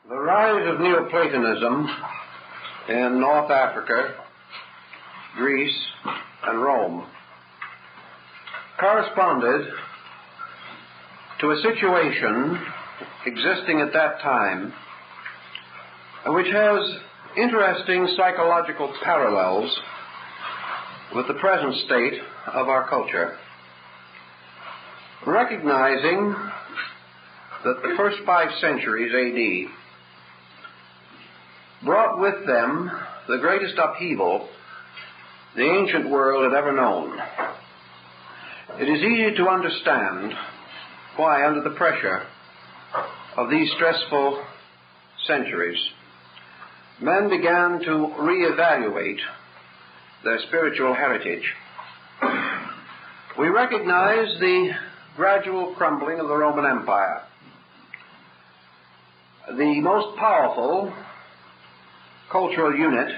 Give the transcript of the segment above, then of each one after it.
The rise of Neoplatonism in North Africa, Greece, and Rome corresponded to a situation existing at that time which has interesting psychological parallels with the present state of our culture. Recognizing that the first 5 centuries A.D. brought with them the greatest upheaval the ancient world had ever known, it is easy to understand why, under the pressure of these stressful centuries, men began to reevaluate their spiritual heritage. We recognize the gradual crumbling of the Roman Empire, the most powerful cultural unit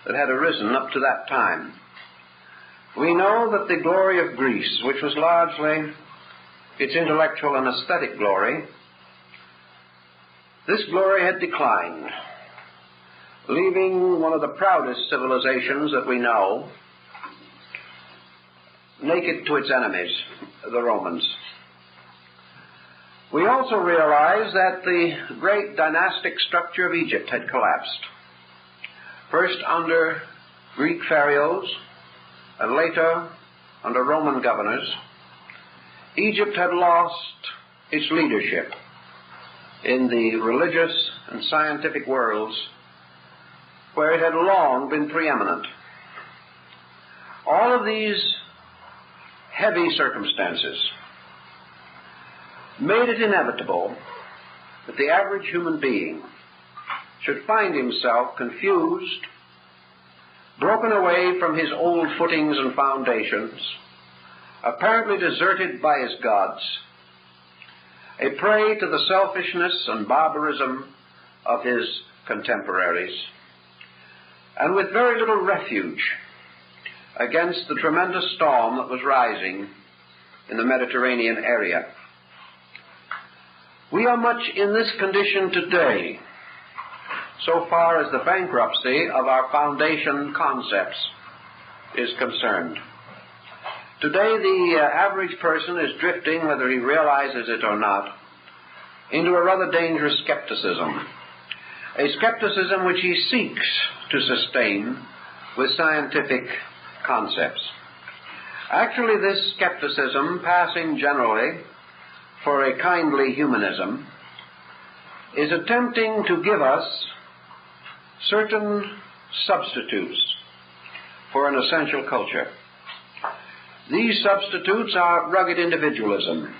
that had arisen up to that time. We know that the glory of Greece, which was largely its intellectual and aesthetic glory, this glory had declined, leaving one of the proudest civilizations that we know naked to its enemies, the Romans. We also realize that the great dynastic structure of Egypt had collapsed, first under Greek pharaohs and later under Roman governors. Egypt had lost its leadership in the religious and scientific worlds where it had long been preeminent. All of these heavy circumstances made it inevitable that the average human being should find himself confused, broken away from his old footings and foundations, apparently deserted by his gods, a prey to the selfishness and barbarism of his contemporaries, and with very little refuge against the tremendous storm that was rising in the Mediterranean area. We are much in this condition today, so far as the bankruptcy of our foundation concepts is concerned. Today, the average person is drifting, whether he realizes it or not, into a rather dangerous skepticism, a skepticism which he seeks to sustain with scientific concepts. Actually, this skepticism, passing generally for a kindly humanism, is attempting to give us certain substitutes for an essential culture. These substitutes are rugged individualism,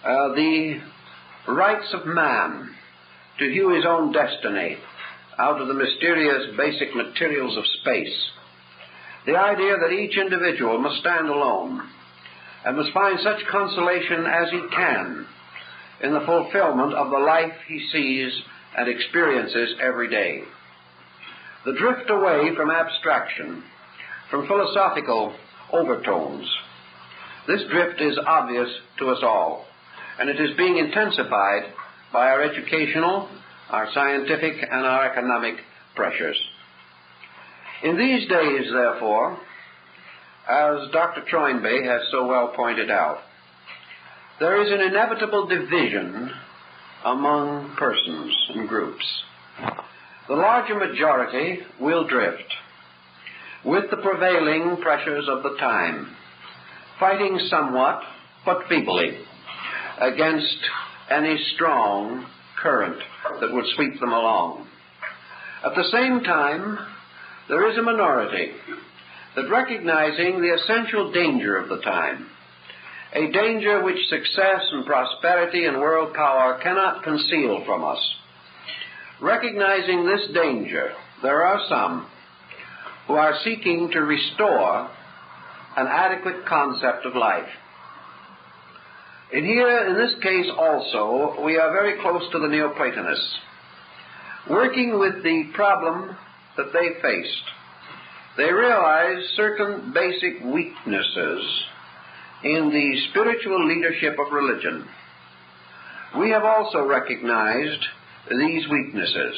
the rights of man to hew his own destiny out of the mysterious basic materials of space, the idea that each individual must stand alone and must find such consolation as he can in the fulfillment of the life he sees and experiences every day. The drift away from abstraction, from philosophical overtones. This drift is obvious to us all, and it is being intensified by our educational, our scientific, and our economic pressures. In these days, therefore, as Dr. Toynbee has so well pointed out, there is an inevitable division among persons and groups. The larger majority will drift with the prevailing pressures of the time, fighting somewhat, but feebly, against any strong current that would sweep them along. At the same time, there is a minority that, recognizing the essential danger of the time, a danger which success and prosperity and world power cannot conceal from us, recognizing this danger, there are some who are seeking to restore an adequate concept of life. And here, in this case also, we are very close to the Neoplatonists, working with the problem that they faced. They realized certain basic weaknesses in the spiritual leadership of religion. We have also recognized these weaknesses.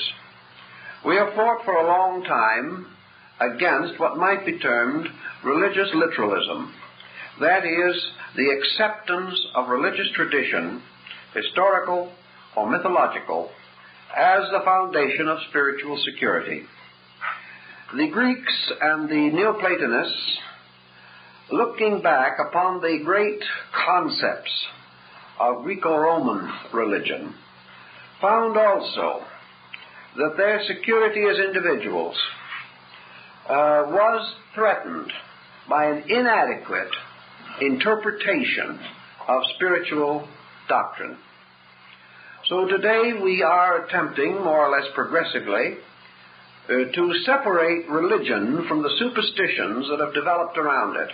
We have fought for a long time against what might be termed religious literalism, that is, the acceptance of religious tradition, historical or mythological, as the foundation of spiritual security. The Greeks and the Neoplatonists, looking back upon the great concepts of Greco-Roman religion, found also that their security as individuals was threatened by an inadequate interpretation of spiritual doctrine. So today we are attempting, more or less progressively, to separate religion from the superstitions that have developed around it.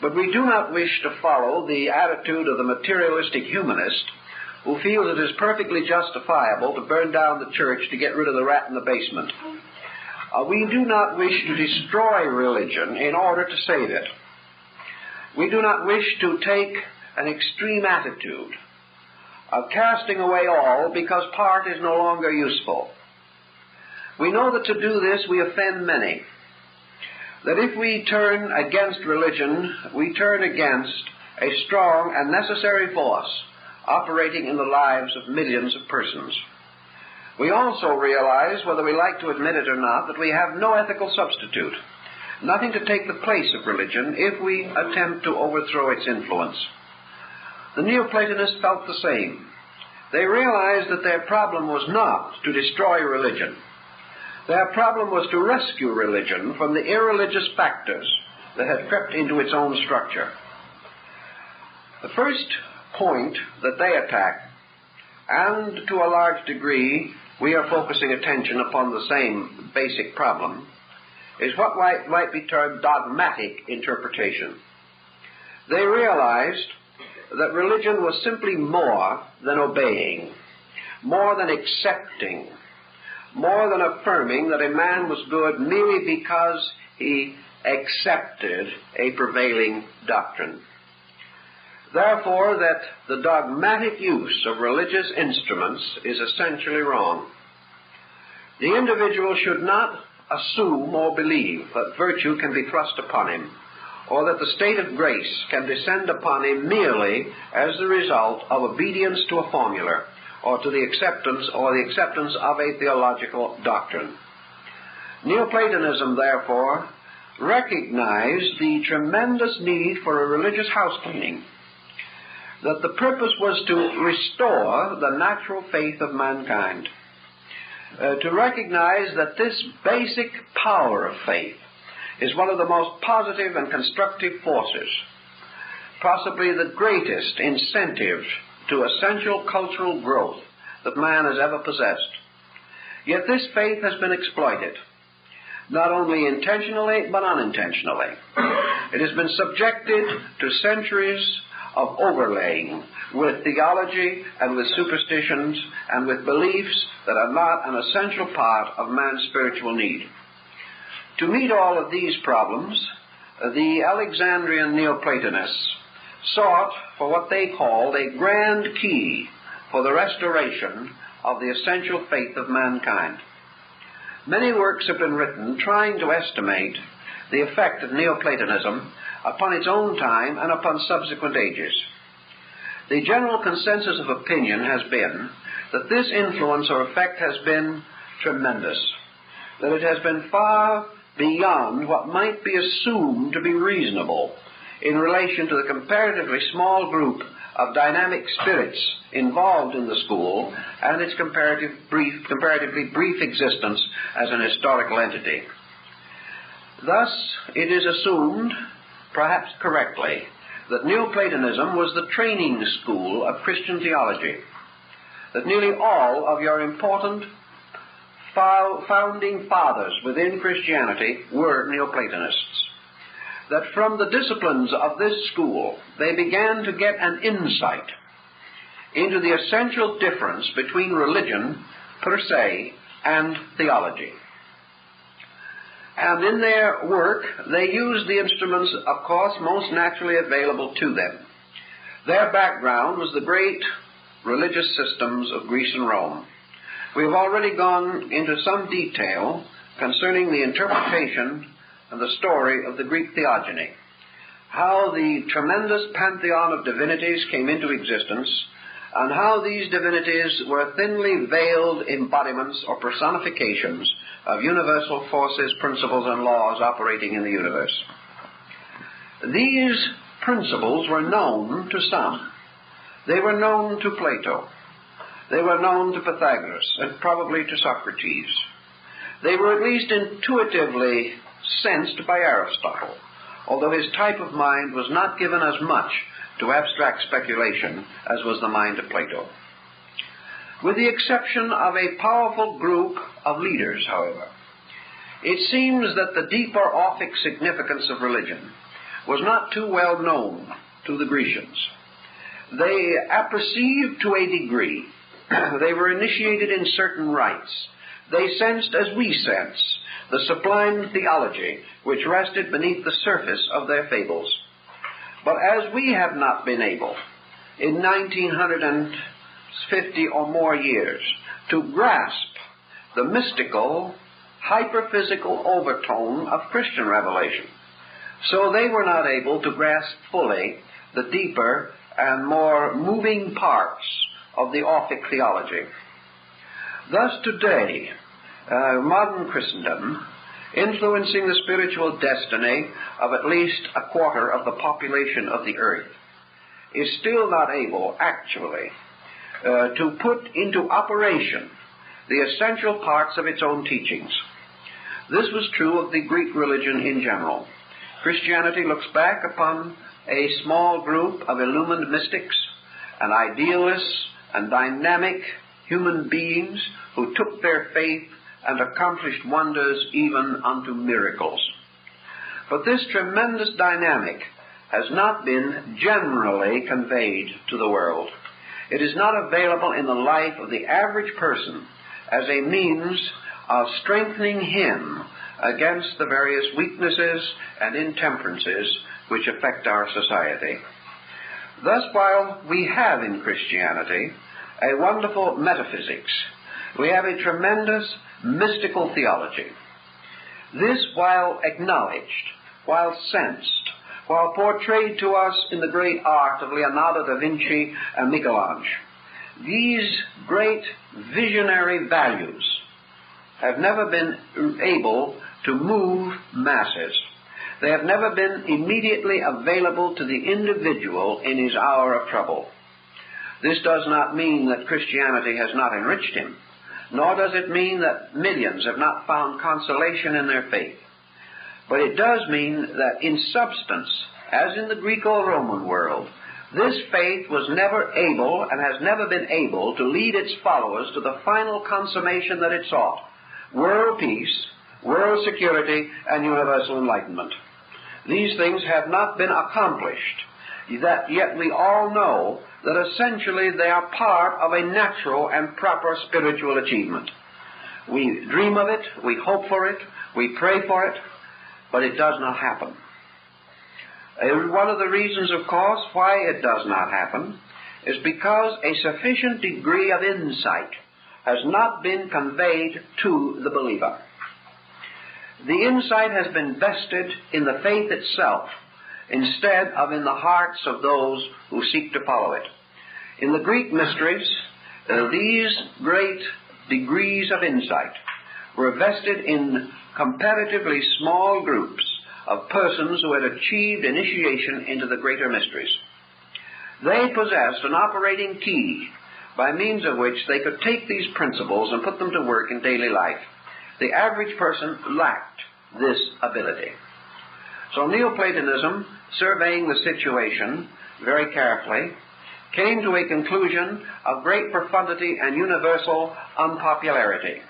But we do not wish to follow the attitude of the materialistic humanist who feels it is perfectly justifiable to burn down the church to get rid of the rat in the basement. We do not wish to destroy religion in order to save it. We do not wish to take an extreme attitude of casting away all because part is no longer useful. We know that to do this we offend many. That if we turn against religion, we turn against a strong and necessary force operating in the lives of millions of persons. We also realize, whether we like to admit it or not, that we have no ethical substitute, nothing to take the place of religion if we attempt to overthrow its influence. The Neoplatonists felt the same. They realized that their problem was not to destroy religion. Their problem was to rescue religion from the irreligious factors that had crept into its own structure. The first point that they attack, and to a large degree we are focusing attention upon the same basic problem, is what might be termed dogmatic interpretation. They realized that religion was simply more than obeying, more than accepting, more than affirming that a man was good merely because he accepted a prevailing doctrine. Therefore, that the dogmatic use of religious instruments is essentially wrong. The individual should not assume or believe that virtue can be thrust upon him, or that the state of grace can descend upon him merely as the result of obedience to a formula, or to the acceptance of a theological doctrine. Neoplatonism, therefore, recognized the tremendous need for a religious house cleaning, that the purpose was to restore the natural faith of mankind, to recognize that this basic power of faith is one of the most positive and constructive forces, possibly the greatest incentive to essential cultural growth that man has ever possessed. Yet this faith has been exploited, not only intentionally but unintentionally. It has been subjected to centuries of overlaying with theology and with superstitions and with beliefs that are not an essential part of man's spiritual need. To meet all of these problems, the Alexandrian Neoplatonists sought for what they called a grand key for the restoration of the essential faith of mankind. Many works have been written trying to estimate the effect of Neoplatonism upon its own time and upon subsequent ages. The general consensus of opinion has been that this influence or effect has been tremendous, that it has been far beyond what might be assumed to be reasonable in relation to the comparatively small group of dynamic spirits involved in the school and its comparatively brief existence as an historical entity. Thus, it is assumed, perhaps correctly, that Neoplatonism was the training school of Christian theology, that nearly all of your important founding fathers within Christianity were Neoplatonists, that from the disciplines of this school they began to get an insight into the essential difference between religion per se and theology. And in their work they used the instruments, of course, most naturally available to them. Their background was the great religious systems of Greece and Rome, We have already gone into some detail concerning the interpretation and the story of the Greek theogony, how the tremendous pantheon of divinities came into existence, and how these divinities were thinly veiled embodiments or personifications of universal forces, principles, and laws operating in the universe. These principles were known to some. They were known to Plato. They were known to Pythagoras, and probably to Socrates. They were at least intuitively sensed by Aristotle, although his type of mind was not given as much to abstract speculation as was the mind of Plato. With the exception of a powerful group of leaders, however, it seems that the deeper orphic significance of religion was not too well known to the Grecians. They apperceived to a degree. They were initiated in certain rites. They sensed, as we sense, the sublime theology which rested beneath the surface of their fables. But as we have not been able, in 1950 or more years, to grasp the mystical, hyperphysical overtone of Christian revelation, so they were not able to grasp fully the deeper and more moving parts of the Orphic theology. Thus today, modern Christendom, influencing the spiritual destiny of at least a quarter of the population of the earth, is still not able, actually, to put into operation the essential parts of its own teachings. This was true of the Greek religion in general. Christianity looks back upon a small group of illumined mystics and idealists and dynamic human beings who took their faith and accomplished wonders even unto miracles. But this tremendous dynamic has not been generally conveyed to the world. It is not available in the life of the average person as a means of strengthening him against the various weaknesses and intemperances which affect our society. Thus, while we have in Christianity a wonderful metaphysics, we have a tremendous mystical theology. This, while acknowledged, while sensed, while portrayed to us in the great art of Leonardo da Vinci and Michelangelo, these great visionary values have never been able to move masses. They have never been immediately available to the individual in his hour of trouble. This does not mean that Christianity has not enriched him, nor does it mean that millions have not found consolation in their faith. But it does mean that in substance, as in the Greco-Roman world, this faith was never able and has never been able to lead its followers to the final consummation that it sought: world peace, world security, and universal enlightenment. These things have not been accomplished, yet we all know that essentially they are part of a natural and proper spiritual achievement. We dream of it, we hope for it, we pray for it, but it does not happen. One of the reasons, of course, why it does not happen is because a sufficient degree of insight has not been conveyed to the believer. The insight has been vested in the faith itself instead of in the hearts of those who seek to follow it. In the Greek mysteries, these great degrees of insight were vested in comparatively small groups of persons who had achieved initiation into the greater mysteries. They possessed an operating key by means of which they could take these principles and put them to work in daily life. The average person lacked this ability. So Neoplatonism, surveying the situation very carefully, came to a conclusion of great profundity and universal unpopularity.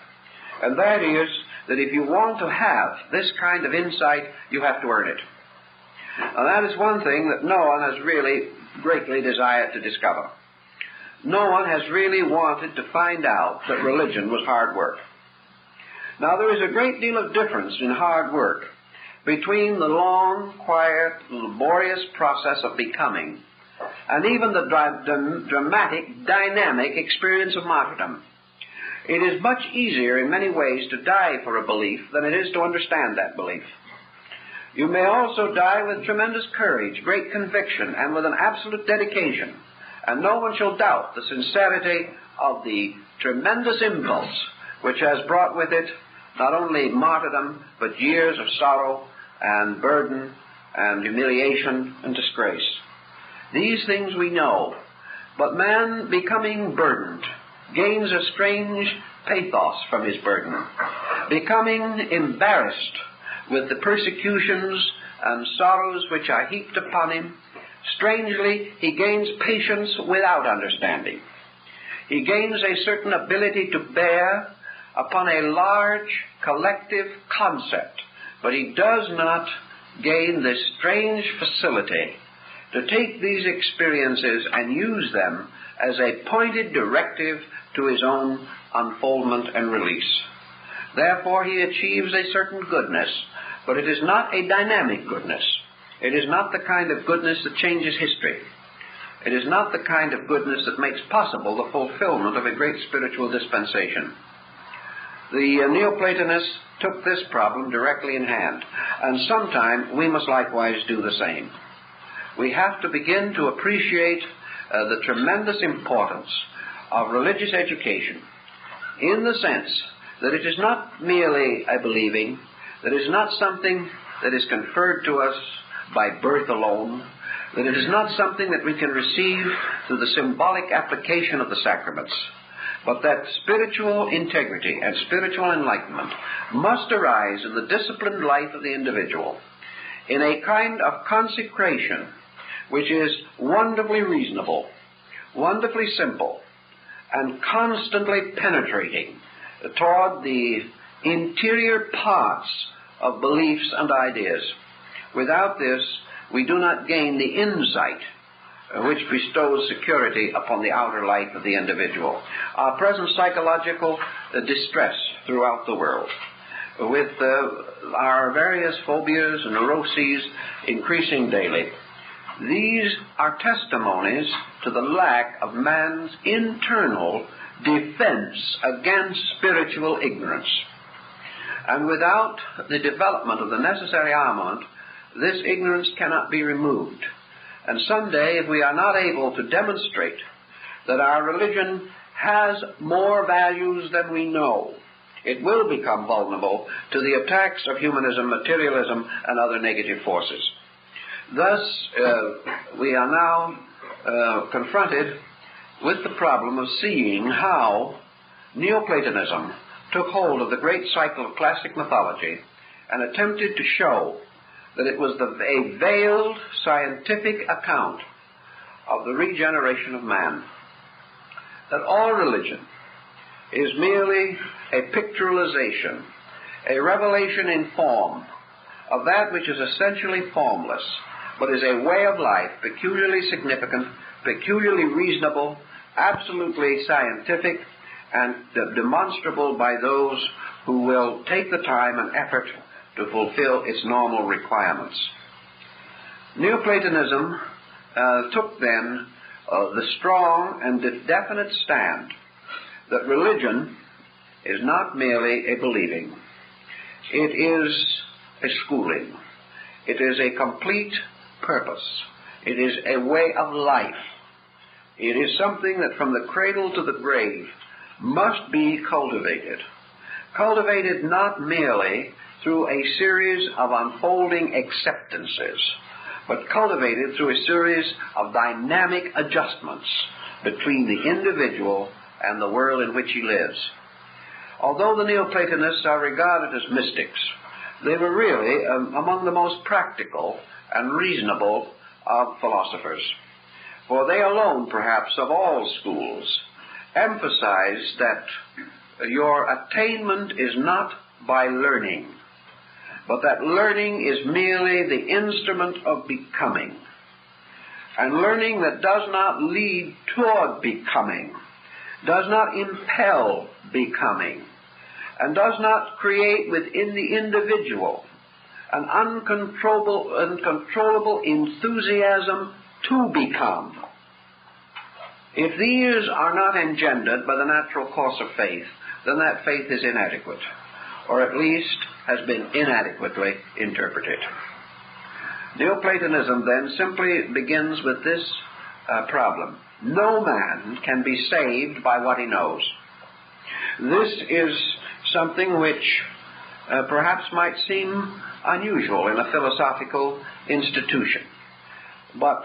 And that is that if you want to have this kind of insight, you have to earn it. Now that is one thing that no one has really greatly desired to discover. No one has really wanted to find out that religion was hard work. Now there is a great deal of difference in hard work between the long, quiet, laborious process of becoming and even the dramatic, dynamic experience of martyrdom. It is much easier in many ways to die for a belief than it is to understand that belief. You may also die with tremendous courage, great conviction, and with an absolute dedication, and no one shall doubt the sincerity of the tremendous impulse which has brought with it not only martyrdom, but years of sorrow and burden and humiliation and disgrace. These things we know, but man, becoming burdened, gains a strange pathos from his burden. Becoming embarrassed with the persecutions and sorrows which are heaped upon him, strangely he gains patience without understanding. He gains a certain ability to bear upon a large collective concept, but he does not gain this strange facility to take these experiences and use them as a pointed directive to his own unfoldment and release. Therefore he achieves a certain goodness, but it is not a dynamic goodness. It is not the kind of goodness that changes history. It is not the kind of goodness that makes possible the fulfillment of a great spiritual dispensation. The Neoplatonists took this problem directly in hand, and sometime we must likewise do the same. We have to begin to appreciate the tremendous importance of religious education, in the sense that it is not merely a believing, that it is not something that is conferred to us by birth alone, that it is not something that we can receive through the symbolic application of the sacraments, but that spiritual integrity and spiritual enlightenment must arise in the disciplined life of the individual in a kind of consecration which is wonderfully reasonable, wonderfully simple, and constantly penetrating toward the interior parts of beliefs and ideas. Without this, we do not gain the insight which bestows security upon the outer life of the individual. Our present psychological distress throughout the world, with our various phobias and neuroses increasing daily, these are testimonies to the lack of man's internal defense against spiritual ignorance. And without the development of the necessary armament, this ignorance cannot be removed. And someday, if we are not able to demonstrate that our religion has more values than we know, it will become vulnerable to the attacks of humanism, materialism, and other negative forces. Thus, we are now confronted with the problem of seeing how Neoplatonism took hold of the great cycle of classic mythology and attempted to show that it was a veiled scientific account of the regeneration of man. That all religion is merely a pictorialization, a revelation in form of that which is essentially formless, but is a way of life peculiarly significant, peculiarly reasonable, absolutely scientific, and demonstrable by those who will take the time and effort to fulfill its normal requirements. Neoplatonism took then the strong and definite stand that religion is not merely a believing. It is a schooling. It is a complete purpose. It is a way of life. It is something that from the cradle to the grave must be cultivated. Cultivated not merely through a series of unfolding acceptances, but cultivated through a series of dynamic adjustments between the individual and the world in which he lives. Although the Neoplatonists are regarded as mystics, they were really among the most practical and reasonable of philosophers. For they alone, perhaps, of all schools, emphasize that your attainment is not by learning, but that learning is merely the instrument of becoming. And learning that does not lead toward becoming, does not impel becoming, and does not create within the individual an uncontrollable enthusiasm to become. If these are not engendered by the natural course of faith, then that faith is inadequate, or at least has been inadequately interpreted. Neoplatonism then simply begins with this problem. No man can be saved by what he knows. This is something which perhaps might seem unusual in a philosophical institution. But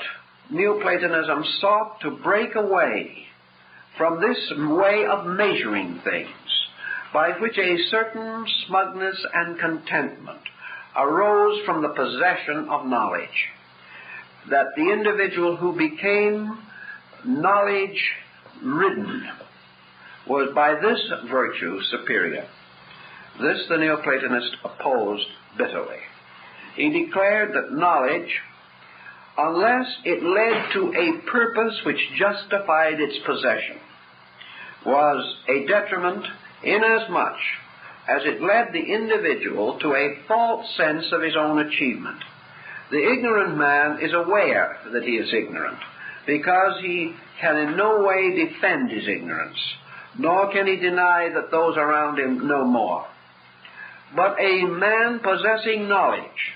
Neoplatonism sought to break away from this way of measuring things, by which a certain smugness and contentment arose from the possession of knowledge, that the individual who became knowledge-ridden was by this virtue superior. This the Neoplatonist opposed bitterly. He declared that knowledge, unless it led to a purpose which justified its possession, was a detriment inasmuch as it led the individual to a false sense of his own achievement. The ignorant man is aware that he is ignorant, because he can in no way defend his ignorance, nor can he deny that those around him know more. But a man possessing knowledge,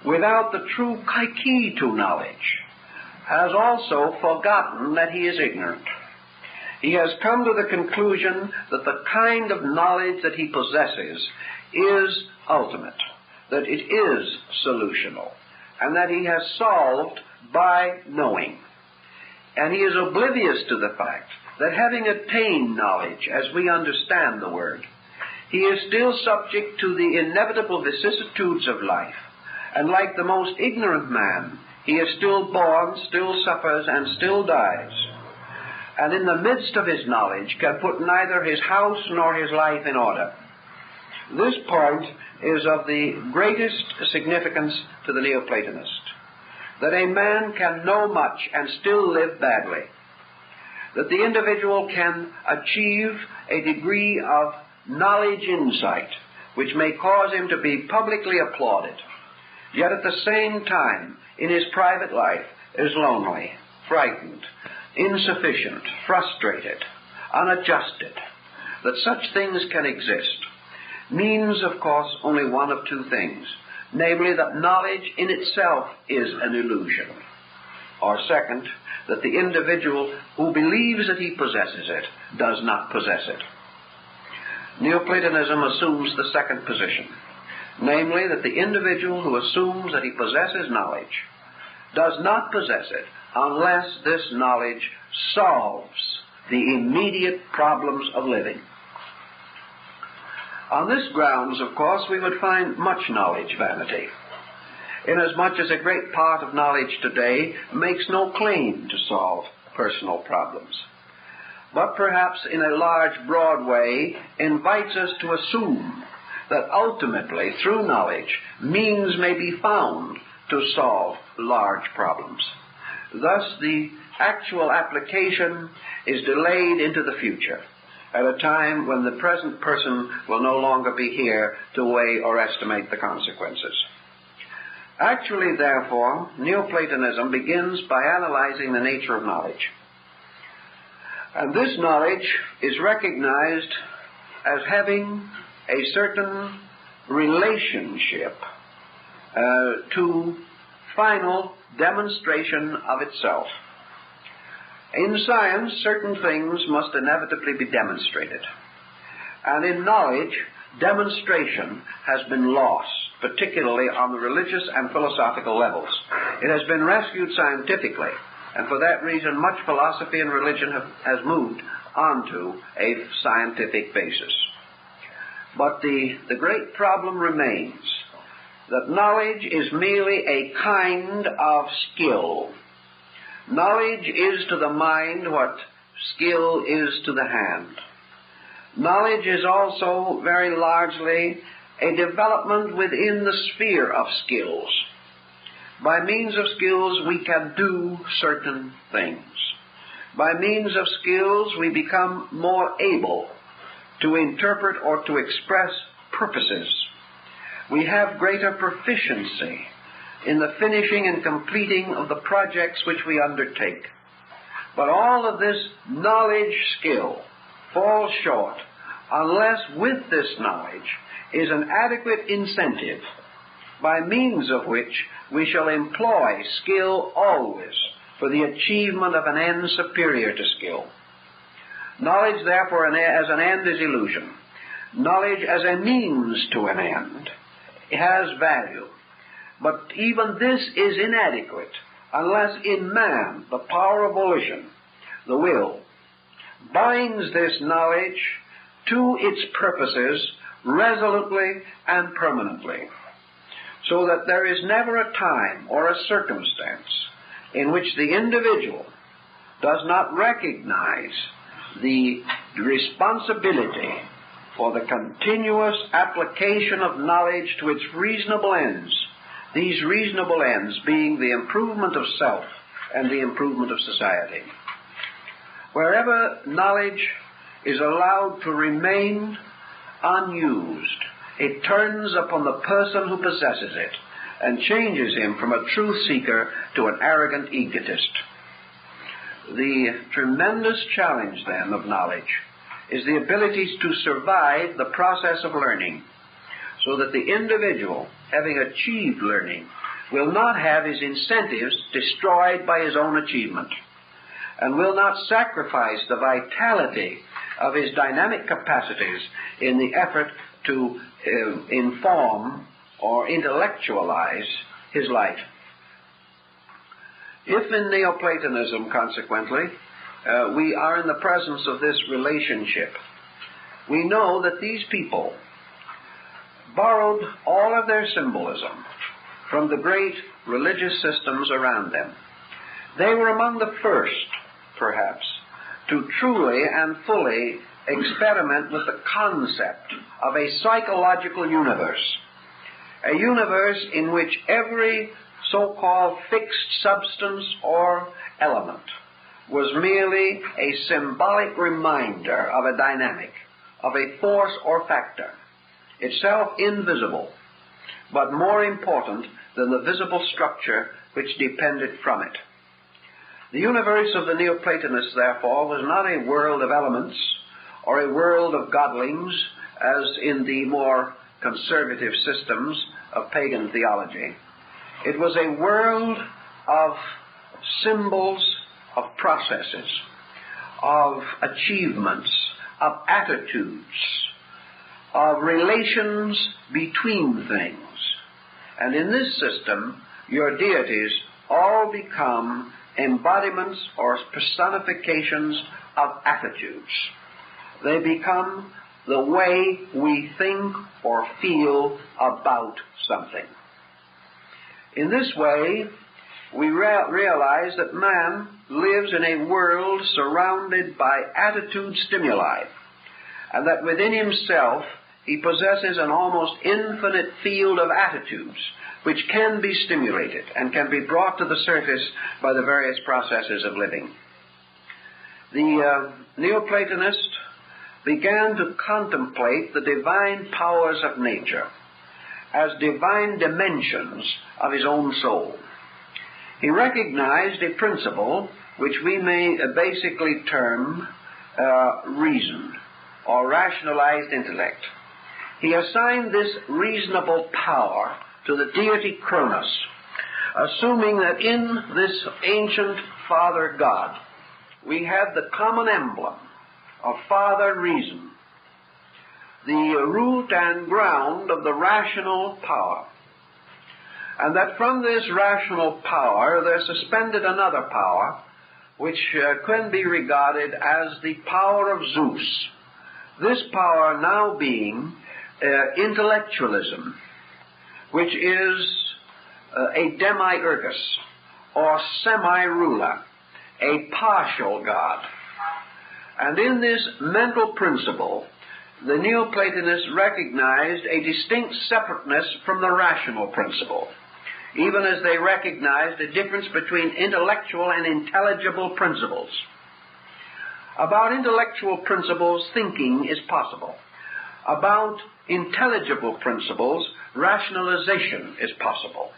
without the true key to knowledge, has also forgotten that he is ignorant. He has come to the conclusion that the kind of knowledge that he possesses is ultimate, that it is solutional, and that he has solved by knowing. And he is oblivious to the fact that having attained knowledge, as we understand the word, he is still subject to the inevitable vicissitudes of life, and like the most ignorant man, he is still born, still suffers, and still dies, and in the midst of his knowledge can put neither his house nor his life in order. This point is of the greatest significance to the Neoplatonist, that a man can know much and still live badly, that the individual can achieve a degree of knowledge insight which may cause him to be publicly applauded, yet at the same time in his private life is lonely, frightened, insufficient, frustrated, unadjusted. That such things can exist means, of course, only one of two things, namely that knowledge in itself is an illusion, or second, that the individual who believes that he possesses it does not possess it. Neoplatonism assumes the second position, namely that the individual who assumes that he possesses knowledge does not possess it unless this knowledge solves the immediate problems of living. On this grounds, of course, we would find much knowledge vanity, inasmuch as a great part of knowledge today makes no claim to solve personal problems, but perhaps in a large, broad way invites us to assume that ultimately, through knowledge, means may be found to solve large problems. Thus, the actual application is delayed into the future, at a time when the present person will no longer be here to weigh or estimate the consequences. Actually, therefore, Neoplatonism begins by analyzing the nature of knowledge. And this knowledge is recognized as having a certain relationship to final demonstration of itself. In science, certain things must inevitably be demonstrated. And in knowledge, demonstration has been lost, particularly on the religious and philosophical levels. It has been rescued scientifically, and for that reason much philosophy and religion has moved onto a scientific basis. But the great problem remains that knowledge is merely a kind of skill. Knowledge is to the mind what skill is to the hand. Knowledge is also very largely a development within the sphere of skills. By means of skills we can do certain things. By means of skills we become more able to interpret or to express purposes. We have greater proficiency in the finishing and completing of the projects which we undertake. But all of this knowledge skill falls short unless with this knowledge is an adequate incentive by means of which we shall employ skill always for the achievement of an end superior to skill. Knowledge, therefore, as an end is illusion. Knowledge as a means to an end has value. But even this is inadequate unless in man the power of volition, the will, binds this knowledge to its purposes resolutely and permanently, so that there is never a time or a circumstance in which the individual does not recognize the responsibility for the continuous application of knowledge to its reasonable ends, these reasonable ends being the improvement of self and the improvement of society. Wherever knowledge is allowed to remain unused, it turns upon the person who possesses it and changes him from a truth seeker to an arrogant egotist. The tremendous challenge, then, of knowledge is the ability to survive the process of learning, so that the individual, having achieved learning, will not have his incentives destroyed by his own achievement, and will not sacrifice the vitality of his dynamic capacities in the effort to inform or intellectualize his life. If in Neoplatonism, consequently, we are in the presence of this relationship, we know that these people borrowed all of their symbolism from the great religious systems around them. They were among the first, perhaps, to truly and fully experiment with the concept of a psychological universe, a universe in which every so-called fixed substance or element was merely a symbolic reminder of a dynamic, of a force or factor, itself invisible, but more important than the visible structure which depended from it. The universe of the Neoplatonists, therefore, was not a world of elements or a world of godlings, as in the more conservative systems of pagan theology. It was a world of symbols, of processes, of achievements, of attitudes, of relations between things. And in this system, your deities all become embodiments or personifications of attitudes. They become the way we think or feel about something. In this way, we realize that man lives in a world surrounded by attitude stimuli, and that within himself he possesses an almost infinite field of attitudes which can be stimulated and can be brought to the surface by the various processes of living. The Neoplatonist began to contemplate the divine powers of nature as divine dimensions of his own soul. He recognized a principle which we may basically term reason or rationalized intellect. He assigned this reasonable power to the deity Kronos, assuming that in this ancient Father God we have the common emblem of Father Reason, the root and ground of the rational power, and that from this rational power there suspended another power which can be regarded as the power of Zeus. This power now being intellectualism, which is a demiurgus or semi-ruler, a partial God. And in this mental principle, the Neoplatonists recognized a distinct separateness from the rational principle, even as they recognized a difference between intellectual and intelligible principles. About intellectual principles, thinking is possible. About intelligible principles, rationalization is possible.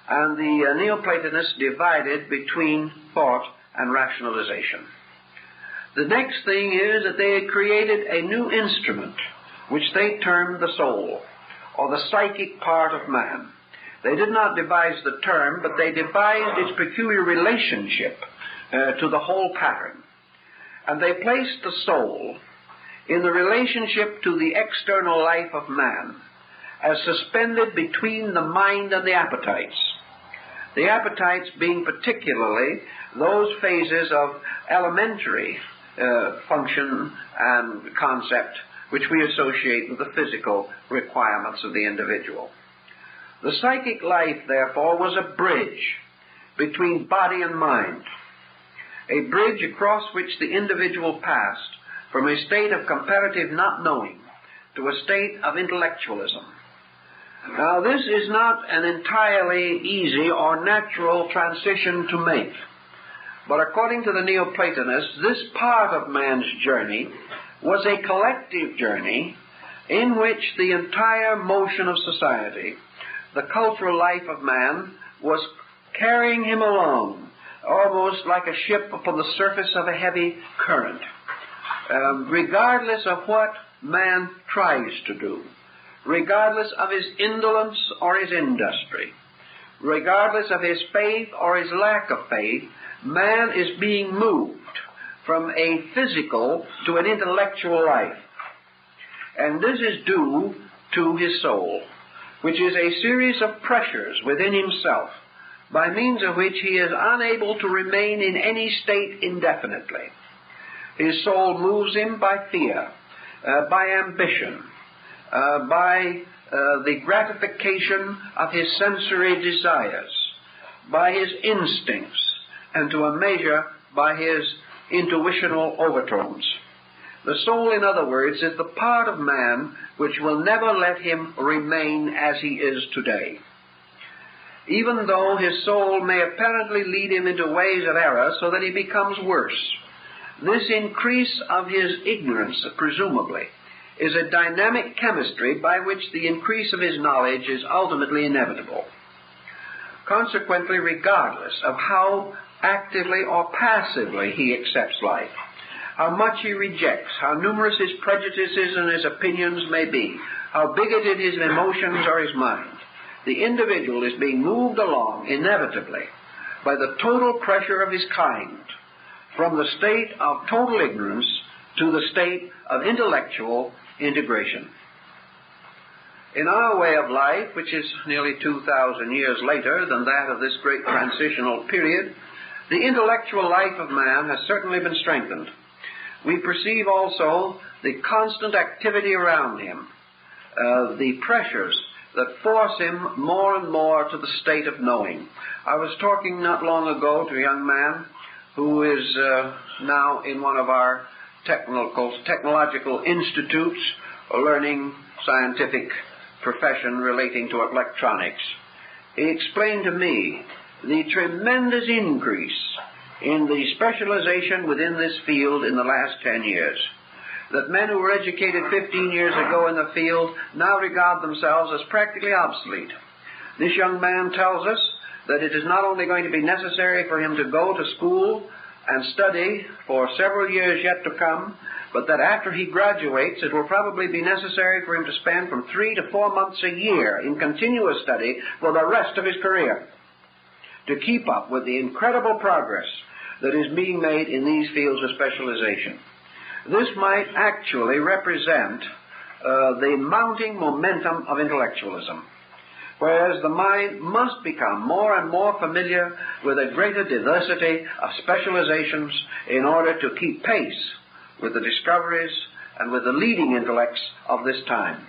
And the Neoplatonists divided between thought and rationalization. The next thing is that they had created a new instrument, which they termed the soul, or the psychic part of man. They did not devise the term, but they devised its peculiar relationship to the whole pattern. And they placed the soul in the relationship to the external life of man as suspended between the mind and the appetites. The appetites being particularly those phases of elementary function and concept which we associate with the physical requirements of the individual. The psychic life, therefore, was a bridge between body and mind, a bridge across which the individual passed from a state of comparative not knowing to a state of intellectualism. Now, this is not an entirely easy or natural transition to make, but according to the Neoplatonists, this part of man's journey was a collective journey in which the entire motion of society, the cultural life of man, was carrying him along, almost like a ship upon the surface of a heavy current, regardless of what man tries to do, regardless of his indolence or his industry, regardless of his faith or his lack of faith. Man is being moved from a physical to an intellectual life. And this is due to his soul, which is a series of pressures within himself, by means of which he is unable to remain in any state indefinitely. His soul moves him by fear, by ambition, by the gratification of his sensory desires, by his instincts, and to a measure by his intuitional overtones. The soul, in other words, is the part of man which will never let him remain as he is today. Even though his soul may apparently lead him into ways of error so that he becomes worse, this increase of his ignorance, presumably, is a dynamic chemistry by which the increase of his knowledge is ultimately inevitable. Consequently, regardless of how actively or passively he accepts life, how much he rejects, how numerous his prejudices and his opinions may be, how bigoted his emotions or his mind, the individual is being moved along inevitably by the total pressure of his kind, from the state of total ignorance to the state of intellectual integration. In our way of life, which is nearly 2,000 years later than that of this great transitional period, the intellectual life of man has certainly been strengthened. We perceive also the constant activity around him, the pressures that force him more and more to the state of knowing. I was talking not long ago to a young man who is now in one of our technological institutes, learning scientific profession relating to electronics. He explained to me the tremendous increase in the specialization within this field in the last 10 years. That men who were educated 15 years ago in the field now regard themselves as practically obsolete. This young man tells us that it is not only going to be necessary for him to go to school and study for several years yet to come, but that after he graduates, it will probably be necessary for him to spend from 3 to 4 months a year in continuous study for the rest of his career, to keep up with the incredible progress that is being made in these fields of specialization. This might actually represent the mounting momentum of intellectualism, whereas the mind must become more and more familiar with a greater diversity of specializations in order to keep pace with the discoveries and with the leading intellects of this time.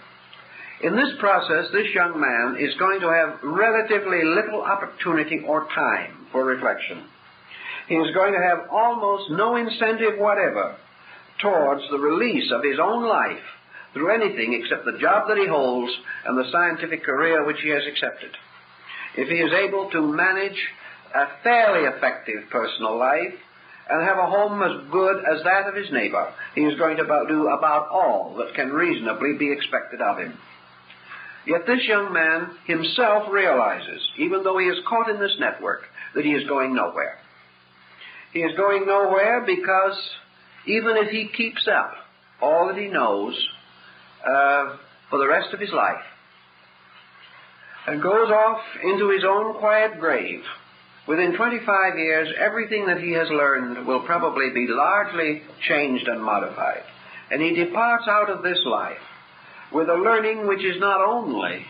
In this process, this young man is going to have relatively little opportunity or time for reflection. He is going to have almost no incentive whatever towards the release of his own life through anything except the job that he holds and the scientific career which he has accepted. If he is able to manage a fairly effective personal life and have a home as good as that of his neighbor, he is going to do about all that can reasonably be expected of him. Yet this young man himself realizes, even though he is caught in this network, that he is going nowhere. He is going nowhere because even if he keeps up all that he knows for the rest of his life, and goes off into his own quiet grave, within 25 years, everything that he has learned will probably be largely changed and modified. And he departs out of this life with a learning which is not only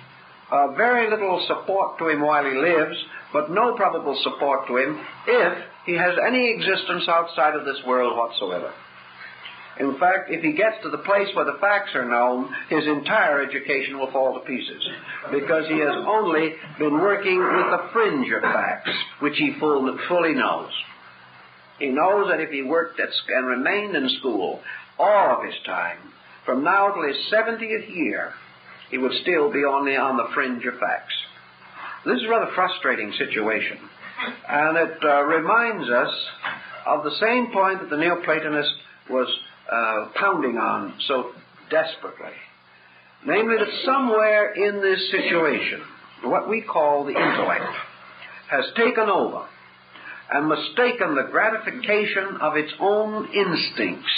very little support to him while he lives, but no probable support to him if he has any existence outside of this world whatsoever. In fact, if he gets to the place where the facts are known, his entire education will fall to pieces, because he has only been working with the fringe of facts, which he fully knows. He knows that if he worked and remained in school all of his time, from now till his 70th year, he would still be only on the fringe of facts. This is a rather frustrating situation, and it reminds us of the same point that the Neoplatonist was pounding on so desperately. Namely, that somewhere in this situation, what we call the intellect has taken over and mistaken the gratification of its own instincts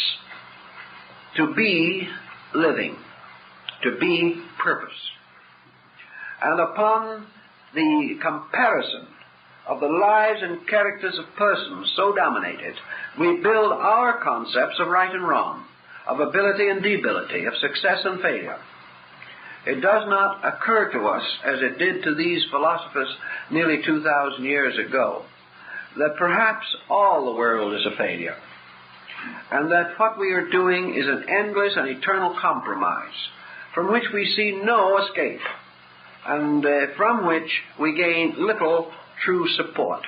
to be living, to be purpose. And upon the comparison of the lives and characters of persons so dominated, we build our concepts of right and wrong, of ability and debility, of success and failure. It does not occur to us, as it did to these philosophers nearly 2,000 years ago, that perhaps all the world is a failure, and that what we are doing is an endless and eternal compromise, from which we see no escape, and from which we gain little true support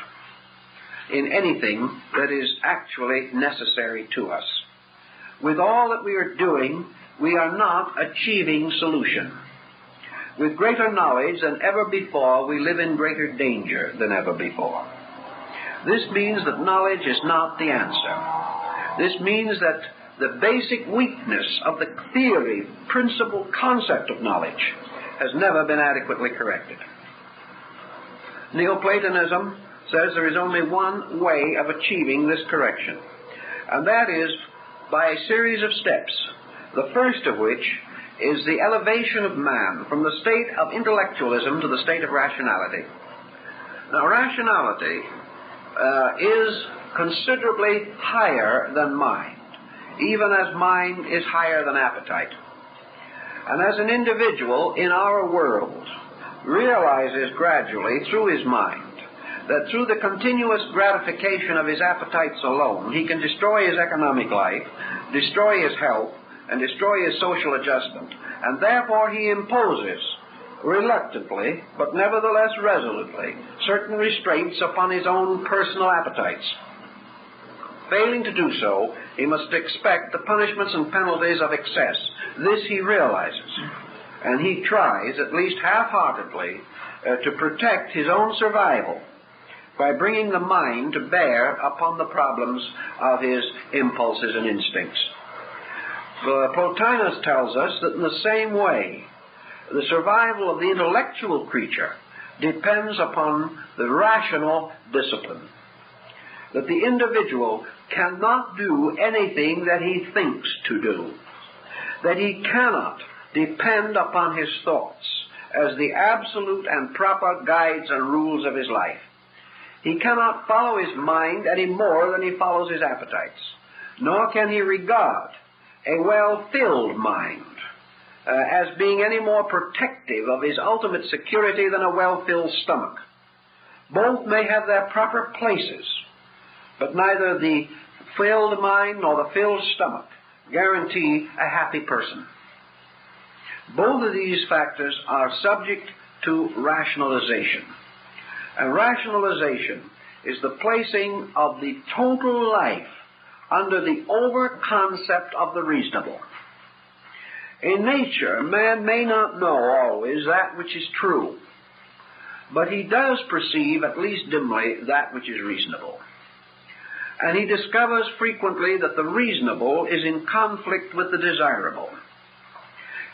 in anything that is actually necessary to us. With all that we are doing, we are not achieving solution. With greater knowledge than ever before, we live in greater danger than ever before. This means that knowledge is not the answer. This means that the basic weakness of the theory, principle, concept of knowledge has never been adequately corrected. Neoplatonism says there is only one way of achieving this correction, and that is by a series of steps, the first of which is the elevation of man from the state of intellectualism to the state of rationality. Now, rationality is considerably higher than mind, even as mind is higher than appetite. And as an individual in our world realizes gradually through his mind that through the continuous gratification of his appetites alone, he can destroy his economic life, destroy his health, and destroy his social adjustment. And therefore he imposes, reluctantly, but nevertheless resolutely, certain restraints upon his own personal appetites. Failing to do so, he must expect the punishments and penalties of excess. This he realizes, and he tries, at least half-heartedly, to protect his own survival by bringing the mind to bear upon the problems of his impulses and instincts. Plotinus tells us that in the same way, the survival of the intellectual creature depends upon the rational discipline. That the individual cannot do anything that he thinks to do. That he cannot depend upon his thoughts as the absolute and proper guides and rules of his life. He cannot follow his mind any more than he follows his appetites. Nor can he regard a well-filled mind as being any more protective of his ultimate security than a well-filled stomach. Both may have their proper places, but neither the filled mind nor the filled stomach guarantee a happy person. Both of these factors are subject to rationalization. And rationalization is the placing of the total life under the over-concept of the reasonable. In nature, man may not know always that which is true, but he does perceive, at least dimly, that which is reasonable. And he discovers frequently that the reasonable is in conflict with the desirable,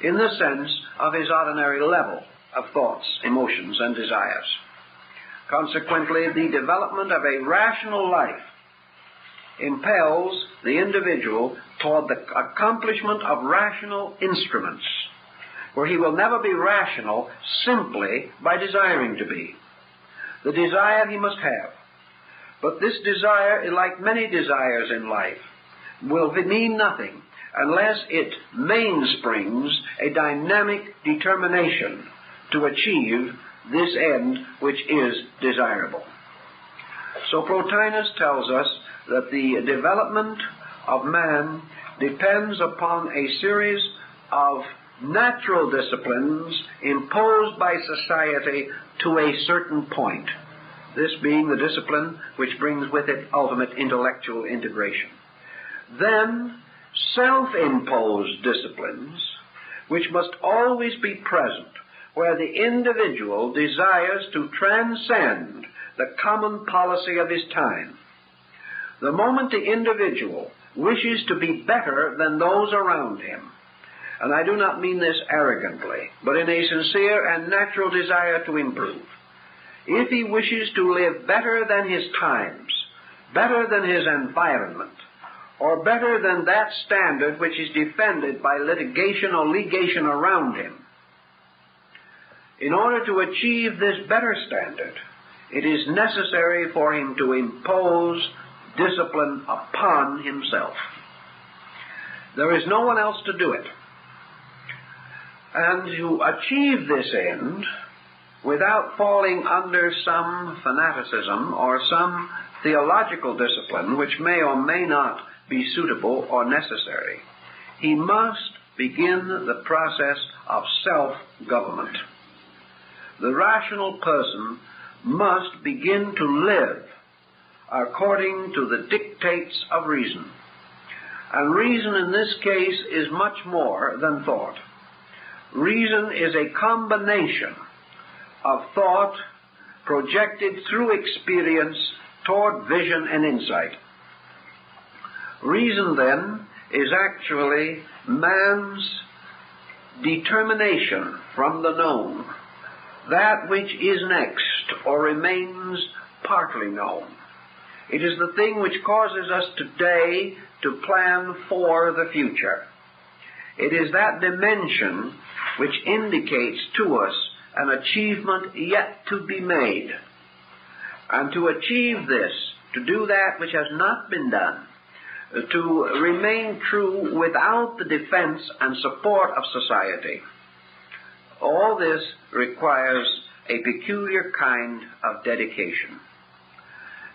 in the sense of his ordinary level of thoughts, emotions, and desires. Consequently, the development of a rational life impels the individual toward the accomplishment of rational instruments, where he will never be rational simply by desiring to be. The desire he must have. But this desire, like many desires in life, will mean nothing unless it mainsprings a dynamic determination to achieve this end which is desirable. So Plotinus tells us that the development of man depends upon a series of natural disciplines imposed by society to a certain point, this being the discipline which brings with it ultimate intellectual integration. Then self-imposed disciplines, which must always be present, where the individual desires to transcend the common policy of his time. The moment the individual wishes to be better than those around him, and I do not mean this arrogantly, but in a sincere and natural desire to improve, if he wishes to live better than his times, better than his environment, or better than that standard which is defended by litigation or legation around him, in order to achieve this better standard, it is necessary for him to impose discipline upon himself. There is no one else to do it. And to achieve this end, without falling under some fanaticism or some theological discipline which may or may not be suitable or necessary, he must begin the process of self-government. The rational person must begin to live according to the dictates of reason. And reason in this case is much more than thought. Reason is a combination of thought projected through experience toward vision and insight. Reason, then, is actually man's determination from the known, that which is next or remains partly known. It is the thing which causes us today to plan for the future. It is that dimension which indicates to us an achievement yet to be made. And to achieve this, to do that which has not been done, to remain true without the defense and support of society, all this requires a peculiar kind of dedication.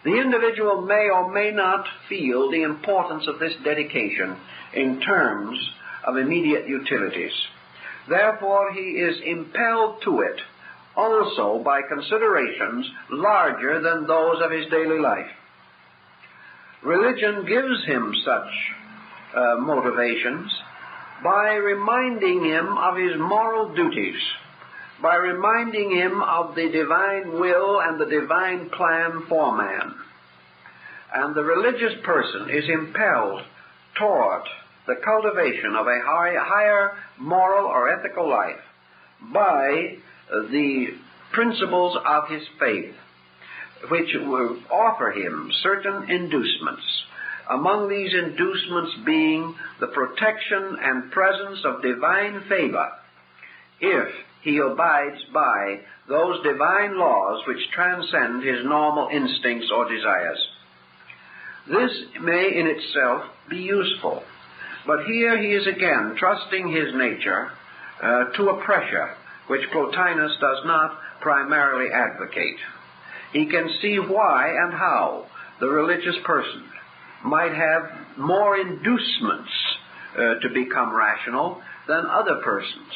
The individual may or may not feel the importance of this dedication in terms of immediate utilities. Therefore, he is impelled to it also by considerations larger than those of his daily life. Religion gives him such motivations by reminding him of his moral duties, by reminding him of the divine will and the divine plan for man. And the religious person is impelled toward the cultivation of a higher moral or ethical life by the principles of his faith, which will offer him certain inducements, among these inducements being the protection and presence of divine favor, if he abides by those divine laws which transcend his normal instincts or desires. This may in itself be useful, but here he is again trusting his nature to a pressure which Plotinus does not primarily advocate. He can see why and how the religious person might have more inducements to become rational than other persons.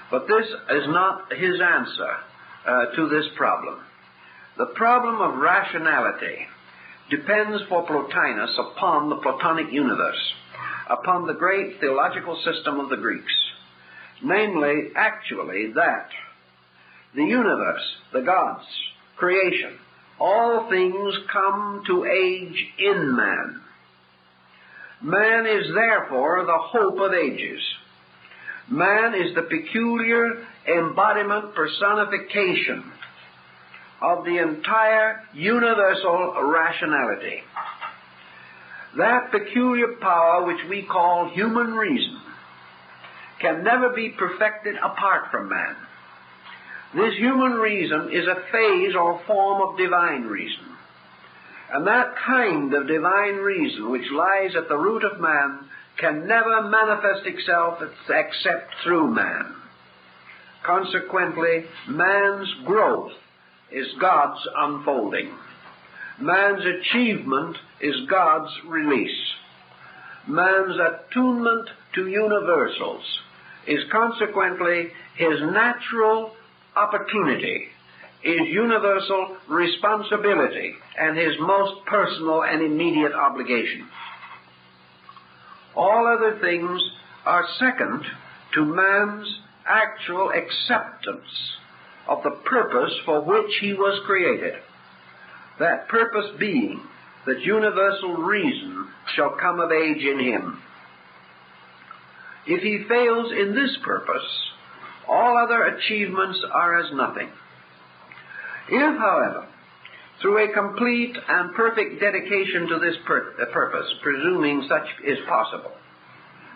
But this is not his answer to this problem. The problem of rationality depends for Plotinus upon the Platonic universe, upon the great theological system of the Greeks, namely, actually, that the universe, the gods, creation, all things come to age in man. Man is therefore the hope of ages. Man is the peculiar embodiment, personification of the entire universal rationality. that peculiar power which we call human reason can never be perfected apart from man. This human reason is a phase or form of divine reason. And that kind of divine reason which lies at the root of man can never manifest itself except through man. Consequently, man's growth is God's unfolding. Man's achievement is God's release. Man's attunement to universals is consequently his natural opportunity, his universal responsibility, and his most personal and immediate obligation. All other things are second to man's actual acceptance of the purpose for which he was created, that purpose being that universal reason shall come of age in him. If he fails in this purpose, all other achievements are as nothing. If, however, through a complete and perfect dedication to this purpose, presuming such is possible,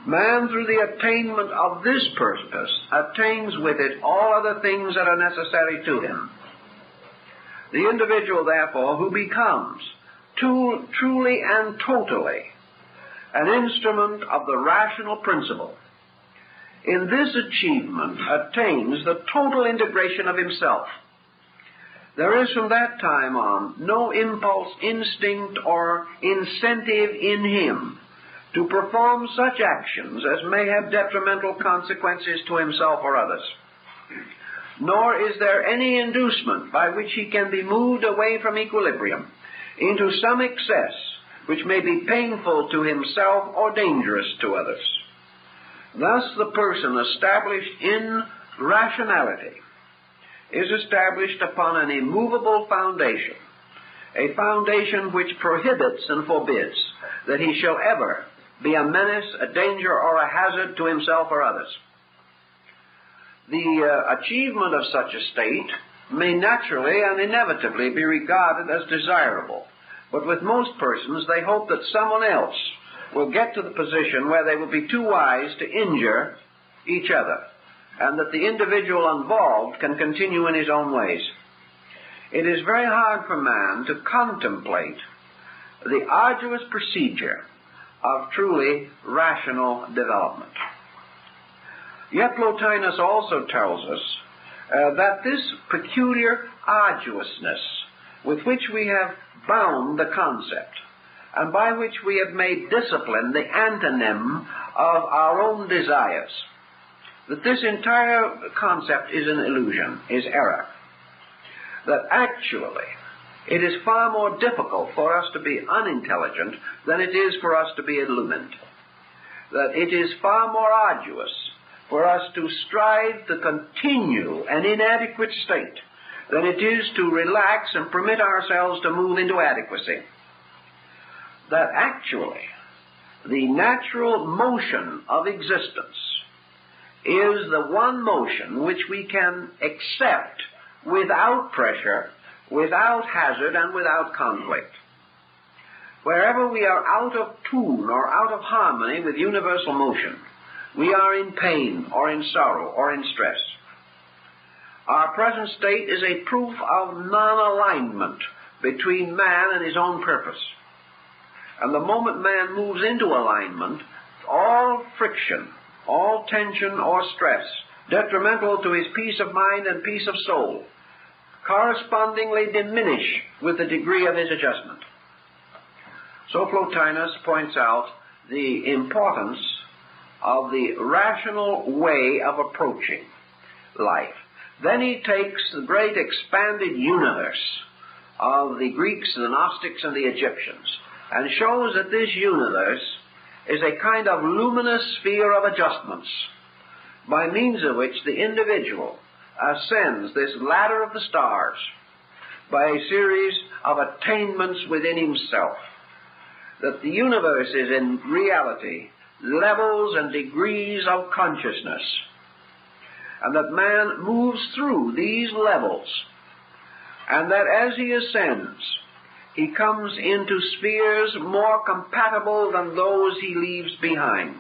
man, through the attainment of this purpose, attains with it all other things that are necessary to him, the individual, therefore, who becomes truly and totally an instrument of the rational principle, in this achievement attains the total integration of himself. There is from that time on no impulse, instinct, or incentive in him to perform such actions as may have detrimental consequences to himself or others. Nor is there any inducement by which he can be moved away from equilibrium into some excess which may be painful to himself or dangerous to others. Thus the person established in rationality is established upon an immovable foundation, a foundation which prohibits and forbids that he shall ever be a menace, a danger, or a hazard to himself or others. The achievement of such a state may naturally and inevitably be regarded as desirable, but with most persons they hope that someone else will get to the position where they will be too wise to injure each other, and that the individual involved can continue in his own ways. It is very hard for man to contemplate the arduous procedure of truly rational development. Yet Plotinus also tells us that this peculiar arduousness with which we have bound the concept, and by which we have made discipline the antonym of our own desires, that this entire concept is an illusion, is error. That actually it is far more difficult for us to be unintelligent than it is for us to be illumined. That it is far more arduous for us to strive to continue an inadequate state than it is to relax and permit ourselves to move into adequacy. That actually the natural motion of existence is the one motion which we can accept without pressure, without hazard, and without conflict. Wherever we are out of tune or out of harmony with universal motion, we are in pain or in sorrow or in stress. Our present state is a proof of non-alignment between man and his own purpose. And the moment man moves into alignment, all friction, all tension or stress, detrimental to his peace of mind and peace of soul, correspondingly diminish with the degree of his adjustment. So Plotinus points out the importance of the rational way of approaching life. Then he takes the great expanded universe of the Greeks, the Gnostics, and the Egyptians, and shows that this universe is a kind of luminous sphere of adjustments, by means of which the individual ascends this ladder of the stars by a series of attainments within himself. That the universe is in reality levels and degrees of consciousness, and that man moves through these levels, and that as he ascends, he comes into spheres more compatible than those he leaves behind,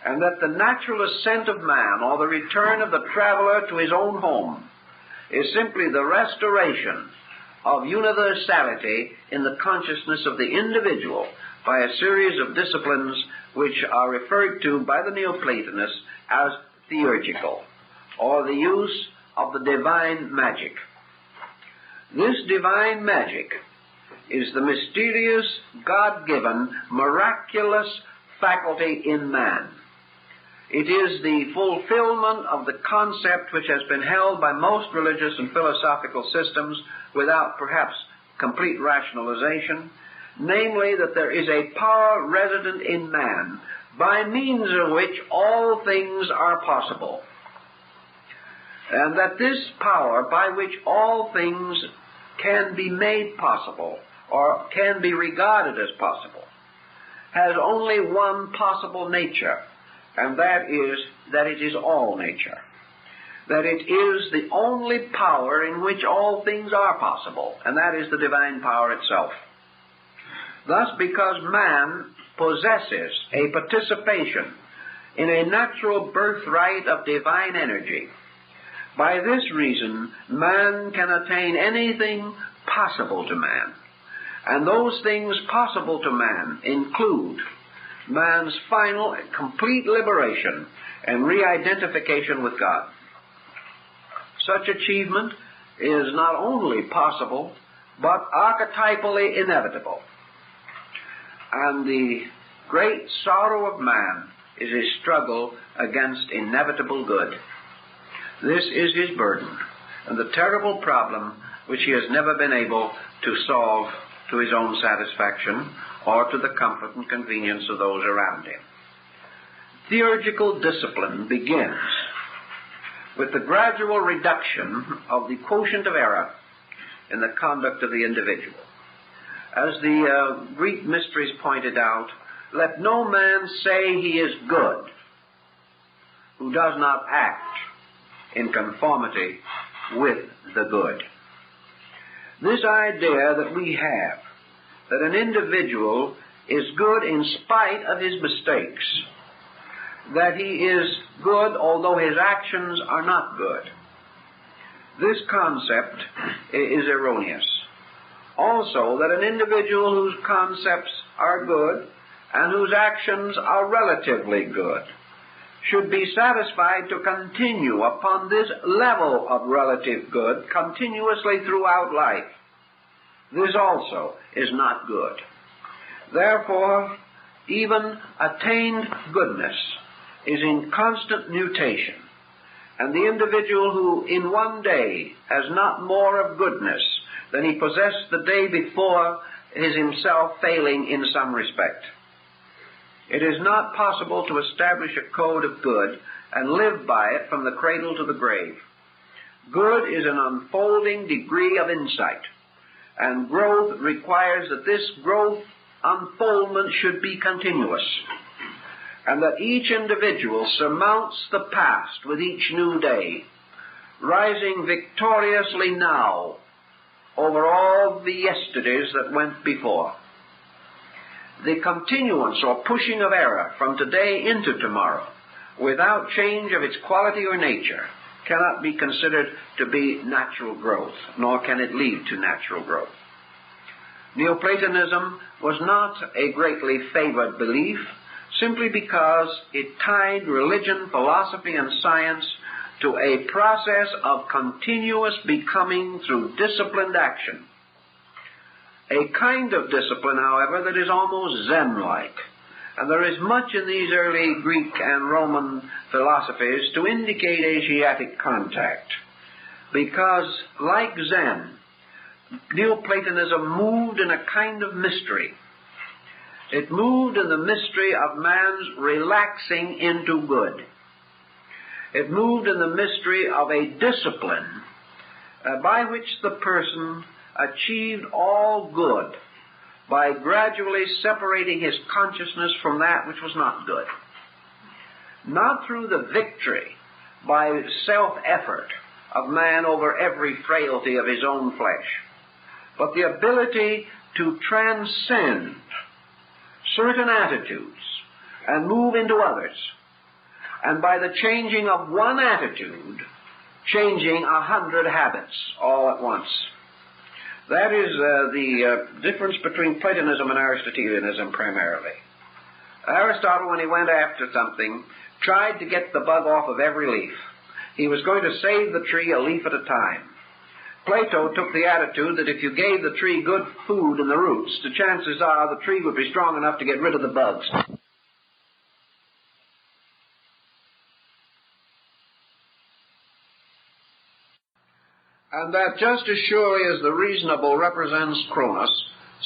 and that the natural ascent of man, or the return of the traveler to his own home, is simply the restoration of universality in the consciousness of the individual by a series of disciplines which are referred to by the Neoplatonists as theurgical, or the use of the divine magic. This divine magic is the mysterious, God-given, miraculous faculty in man. It is the fulfillment of the concept which has been held by most religious and philosophical systems without perhaps complete rationalization, namely that there is a power resident in man by means of which all things are possible, and that this power by which all things can be made possible or can be regarded as possible has only one possible nature, and that is that it is all nature, that it is the only power in which all things are possible, and that is the divine power itself. Thus, because man possesses a participation in a natural birthright of divine energy, by this reason man can attain anything possible to man, and those things possible to man include man's final and complete liberation and re-identification with God. Such achievement is not only possible, but archetypally inevitable. And the great sorrow of man is his struggle against inevitable good. This is his burden, and the terrible problem which he has never been able to solve to his own satisfaction or to the comfort and convenience of those around him. Theurgical discipline begins with the gradual reduction of the quotient of error in the conduct of the individual. As the Greek mysteries pointed out, let no man say he is good who does not act in conformity with the good. This idea that we have, that an individual is good in spite of his mistakes, that he is good although his actions are not good, this concept is erroneous. Also, that an individual whose concepts are good and whose actions are relatively good should be satisfied to continue upon this level of relative good continuously throughout life. This also is not good. Therefore, even attained goodness is in constant mutation, and the individual who in one day has not more of goodness than he possessed the day before is himself failing in some respect. It is not possible to establish a code of good and live by it from the cradle to the grave. Good is an unfolding degree of insight, and growth requires that this growth unfoldment should be continuous, and that each individual surmounts the past with each new day, rising victoriously now over all the yesterdays that went before. The continuance or pushing of error from today into tomorrow, without change of its quality or nature, cannot be considered to be natural growth, nor can it lead to natural growth. Neoplatonism was not a greatly favored belief, simply because it tied religion, philosophy, and science to a process of continuous becoming through disciplined action. A kind of discipline, however, that is almost Zen-like. And there is much in these early Greek and Roman philosophies to indicate Asiatic contact, because, like Zen, Neoplatonism moved in a kind of mystery. It moved in the mystery of man's relaxing into good. It moved in the mystery of a discipline by which the person achieved all good by gradually separating his consciousness from that which was not good. Not through the victory by self-effort of man over every frailty of his own flesh, but the ability to transcend certain attitudes and move into others, and by the changing of one attitude, changing 100 habits all at once. That is the difference between Platonism and Aristotelianism primarily. Aristotle, when he went after something, tried to get the bug off of every leaf. He was going to save the tree a leaf at a time. Plato took the attitude that if you gave the tree good food in the roots, the chances are the tree would be strong enough to get rid of the bugs. And that just as surely as the reasonable represents Cronus,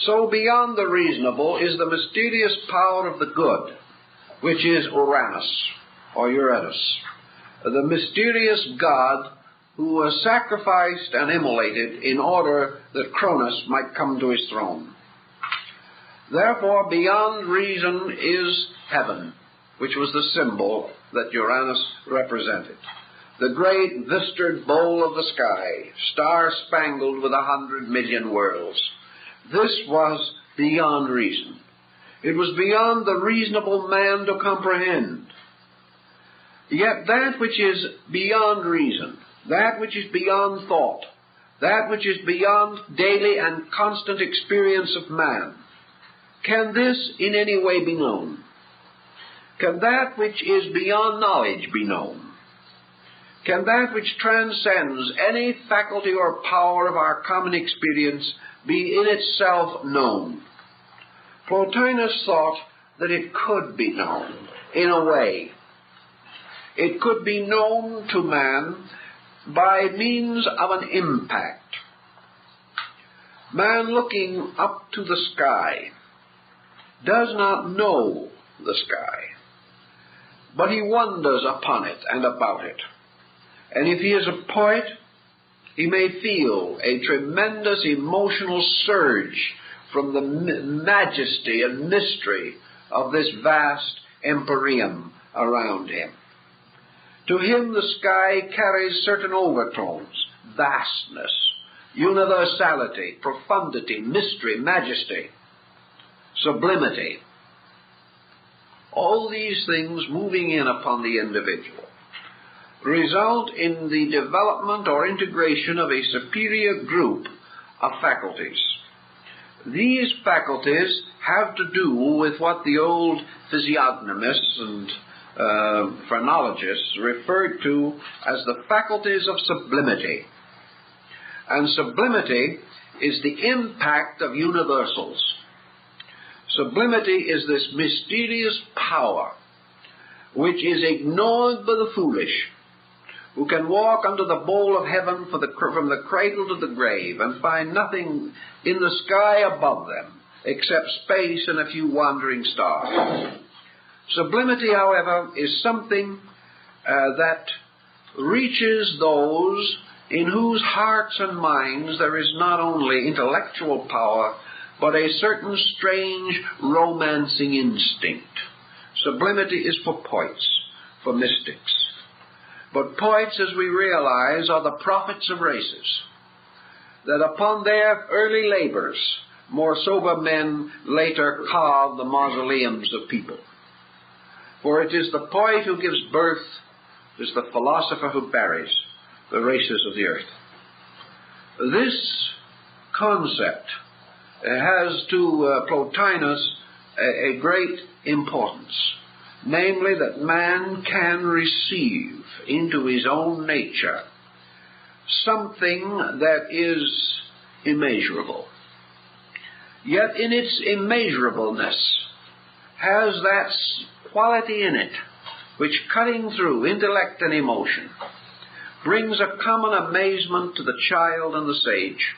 so beyond the reasonable is the mysterious power of the good, which is Uranus, or Uranus, the mysterious god who was sacrificed and immolated in order that Cronus might come to his throne. Therefore, beyond reason is heaven, which was the symbol that Uranus represented. The great vistaed bowl of the sky, star-spangled with 100 million worlds. This was beyond reason. It was beyond the reasonable man to comprehend. Yet that which is beyond reason, that which is beyond thought, that which is beyond daily and constant experience of man, can this in any way be known? Can that which is beyond knowledge be known? Can that which transcends any faculty or power of our common experience be in itself known? Plotinus thought that it could be known, in a way. It could be known to man by means of an impact. Man looking up to the sky does not know the sky, but he wonders upon it and about it. And if he is a poet, he may feel a tremendous emotional surge from the majesty and mystery of this vast empyrean around him. To him the sky carries certain overtones: vastness, universality, profundity, mystery, majesty, sublimity. All these things moving in upon the individual result in the development or integration of a superior group of faculties. These faculties have to do with what the old physiognomists and phrenologists referred to as the faculties of sublimity. And sublimity is the impact of universals. Sublimity is this mysterious power which is ignored by the foolish, who can walk under the bowl of heaven from the cradle to the grave and find nothing in the sky above them except space and a few wandering stars. Sublimity, however, is something that reaches those in whose hearts and minds there is not only intellectual power, but a certain strange romancing instinct. Sublimity is for poets, for mystics. But poets, as we realize, are the prophets of races, that upon their early labors, more sober men later carve the mausoleums of people. For it is the poet who gives birth, it is the philosopher who buries the races of the earth. This concept has to Plotinus a great importance, namely that man can receive into his own nature something that is immeasurable, yet in its immeasurableness has that quality in it which, cutting through intellect and emotion, brings a common amazement to the child and the sage,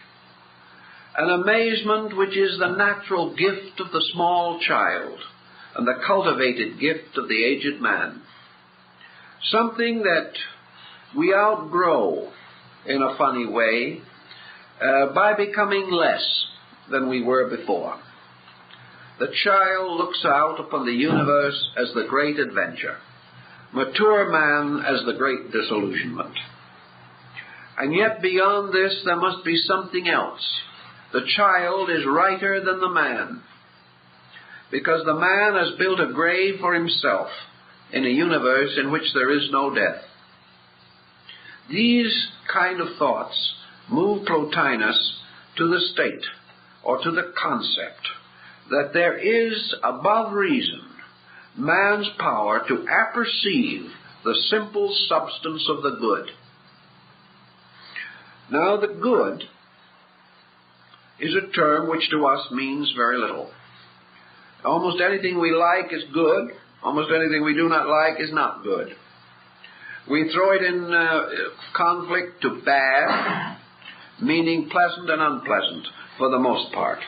an amazement which is the natural gift of the small child and the cultivated gift of the aged man, something that we outgrow in a funny way by becoming less than we were before. The child looks out upon the universe as the great adventure, mature man as the great disillusionment. And yet beyond this there must be something else the child is righter than the man, because the man has built a grave for himself in a universe in which there is no death. These kind of thoughts move Plotinus to the state, or to the concept, that there is, above reason, man's power to apperceive the simple substance of the good. Now, the good is a term which to us means very little. Almost anything we like is good. Almost anything we do not like is not good. We throw it in conflict to bad, meaning pleasant and unpleasant for the most part.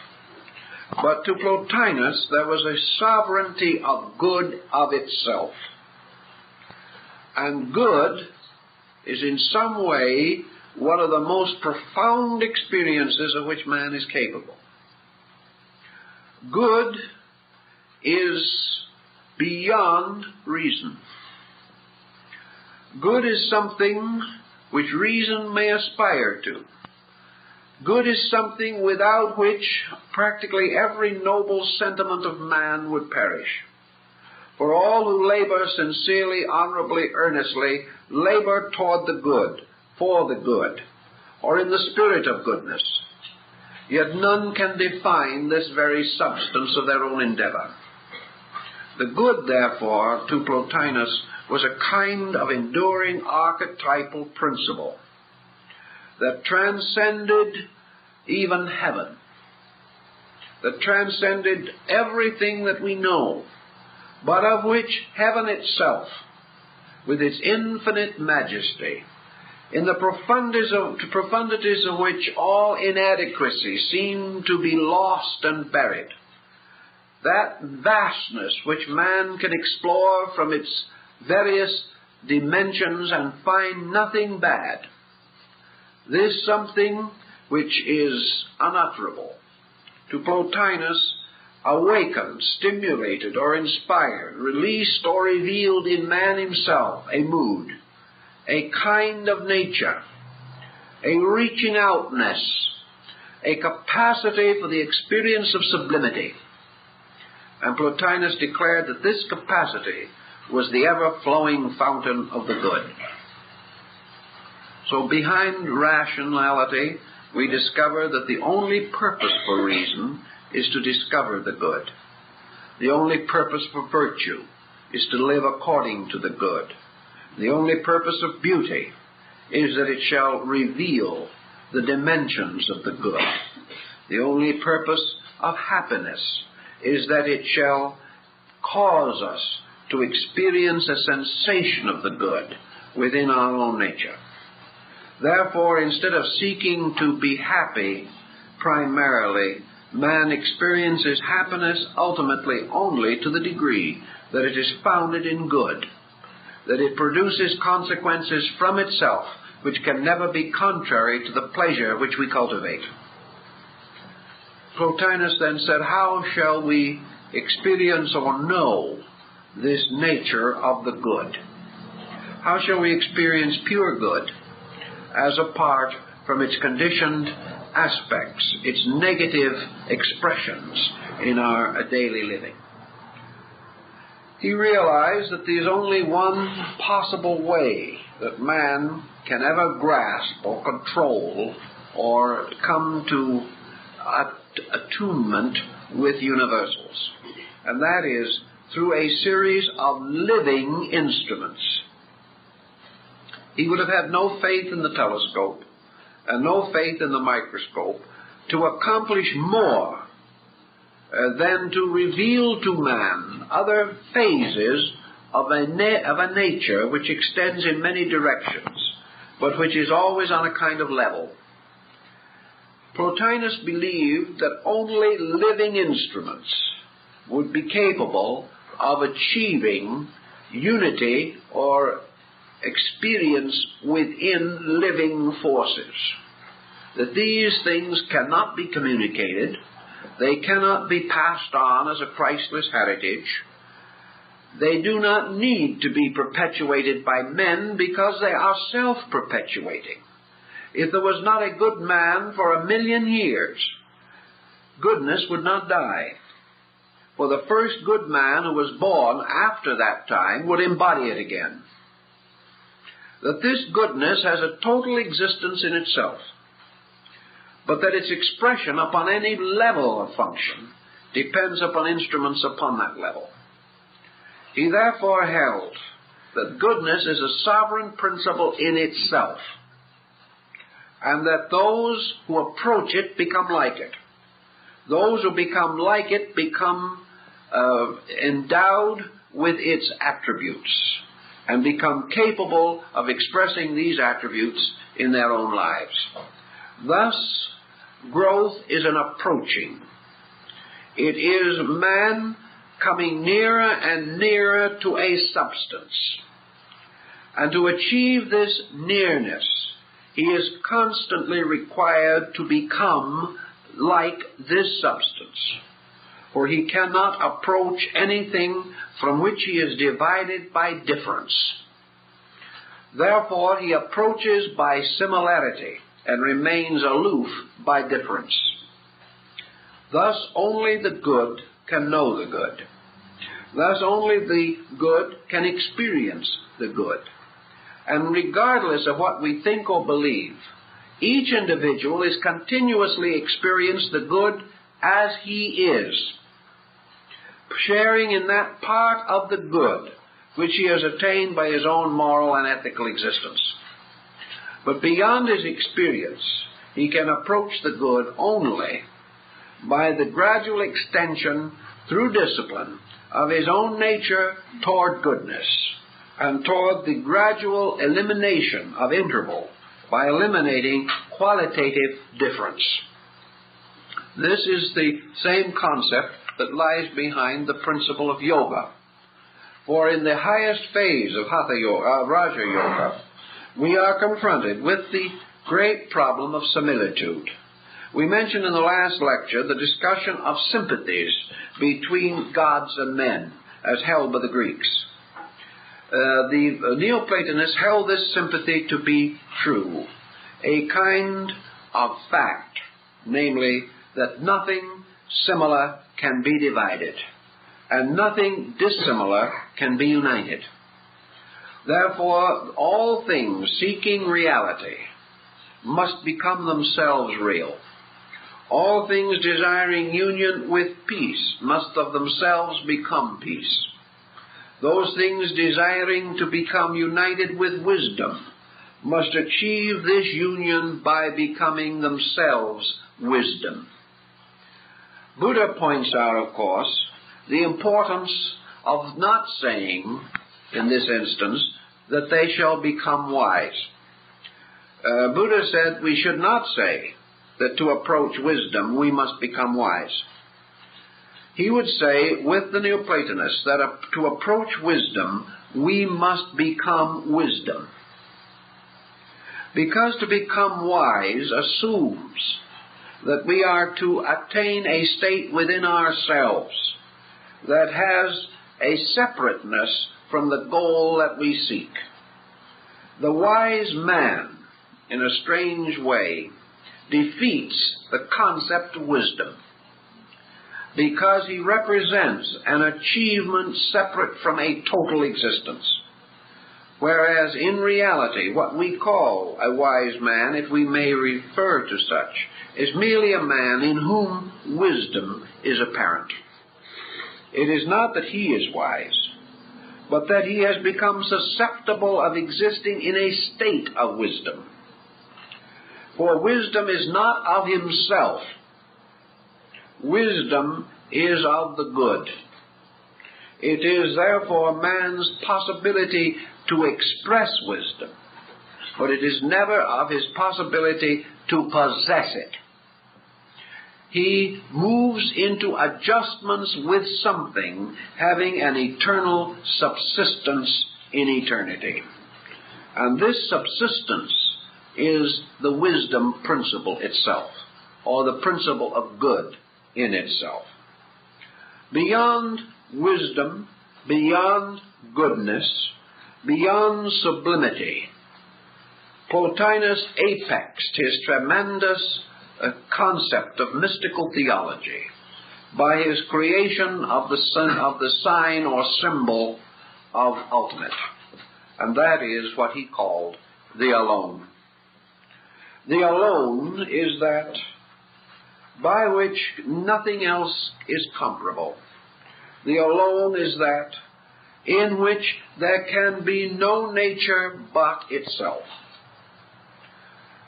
But to Plotinus there was a sovereignty of good of itself. And good is in some way one of the most profound experiences of which man is capable. Good is beyond reason. Good is something which reason may aspire to. Good is something without which practically every noble sentiment of man would perish. For all who labor sincerely, honorably, earnestly, labor toward the good, for the good, or in the spirit of goodness. Yet none can define this very substance of their own endeavor. The good, therefore, to Plotinus was a kind of enduring archetypal principle that transcended even heaven, that transcended everything that we know, but of which heaven itself, with its infinite majesty, in the profundities of which all inadequacy seemed to be lost and buried, that vastness which man can explore from its various dimensions and find nothing bad, this something which is unutterable, to Plotinus awakened, stimulated, or inspired, released or revealed in man himself a mood, a kind of nature, a reaching outness, a capacity for the experience of sublimity. And Plotinus declared that this capacity was the ever-flowing fountain of the good. So behind rationality, we discover that the only purpose for reason is to discover the good. The only purpose for virtue is to live according to the good. The only purpose of beauty is that it shall reveal the dimensions of the good. The only purpose of happiness is that it shall cause us to experience a sensation of the good within our own nature. Therefore, instead of seeking to be happy primarily, man experiences happiness ultimately only to the degree that it is founded in good, that it produces consequences from itself which can never be contrary to the pleasure which we cultivate. Plotinus then said, how shall we experience or know this nature of the good? How shall we experience pure good as apart from its conditioned aspects, its negative expressions in our daily living? He realized that there is only one possible way that man can ever grasp or control or come to attunement with universals, and that is through a series of living instruments. He would have had no faith in the telescope and no faith in the microscope to accomplish more than to reveal to man other phases of a nature which extends in many directions, but which is always on a kind of level. Plotinus believed that only living instruments would be capable of achieving unity or experience within living forces. That these things cannot be communicated, they cannot be passed on as a priceless heritage, they do not need to be perpetuated by men because they are self-perpetuating. If there was not a good man for 1,000,000 years, goodness would not die. For the first good man who was born after that time would embody it again. That this goodness has a total existence in itself, but that its expression upon any level of function depends upon instruments upon that level. He therefore held that goodness is a sovereign principle in itself, and that those who approach it become like it. Those who become like it become endowed with its attributes and become capable of expressing these attributes in their own lives. Thus, growth is an approaching. It is man coming nearer and nearer to a substance. And to achieve this nearness, he is constantly required to become like this substance, for he cannot approach anything from which he is divided by difference. Therefore, he approaches by similarity and remains aloof by difference. Thus, only the good can know the good. Thus, only the good can experience the good. And regardless of what we think or believe, each individual is continuously experiencing the good as he is, sharing in that part of the good which he has attained by his own moral and ethical existence. But beyond his experience, he can approach the good only by the gradual extension through discipline of his own nature toward goodness, and toward the gradual elimination of interval by eliminating qualitative difference. This is the same concept that lies behind the principle of yoga. For in the highest phase of Hatha Yoga, Raja Yoga, we are confronted with the great problem of similitude. We mentioned in the last lecture the discussion of sympathies between gods and men, as held by the Greeks. The Neoplatonists held this sympathy to be true, a kind of fact, namely that nothing similar can be divided, and nothing dissimilar can be united. Therefore, all things seeking reality must become themselves real. All things desiring union with peace must of themselves become peace. Those things desiring to become united with wisdom must achieve this union by becoming themselves wisdom. Buddha points out, of course, the importance of not saying, in this instance, that they shall become wise. Buddha said we should not say that to approach wisdom we must become wise. He would say, with the Neoplatonists, that to approach wisdom, we must become wisdom. Because to become wise assumes that we are to attain a state within ourselves that has a separateness from the goal that we seek. The wise man, in a strange way, defeats the concept of wisdom, because he represents an achievement separate from a total existence. Whereas in reality, what we call a wise man, if we may refer to such, is merely a man in whom wisdom is apparent. It is not that he is wise, but that he has become susceptible of existing in a state of wisdom. For wisdom is not of himself. Wisdom is of the good. It is therefore man's possibility to express wisdom, but it is never of his possibility to possess it. He moves into adjustments with something having an eternal subsistence in eternity. And this subsistence is the wisdom principle itself, or the principle of good in itself. Beyond wisdom, beyond goodness, beyond sublimity, Plotinus apexed his tremendous concept of mystical theology by his creation of the sign or symbol of ultimate. And that is what he called the alone. The alone is that by which nothing else is comparable. The alone is that in which there can be no nature but itself.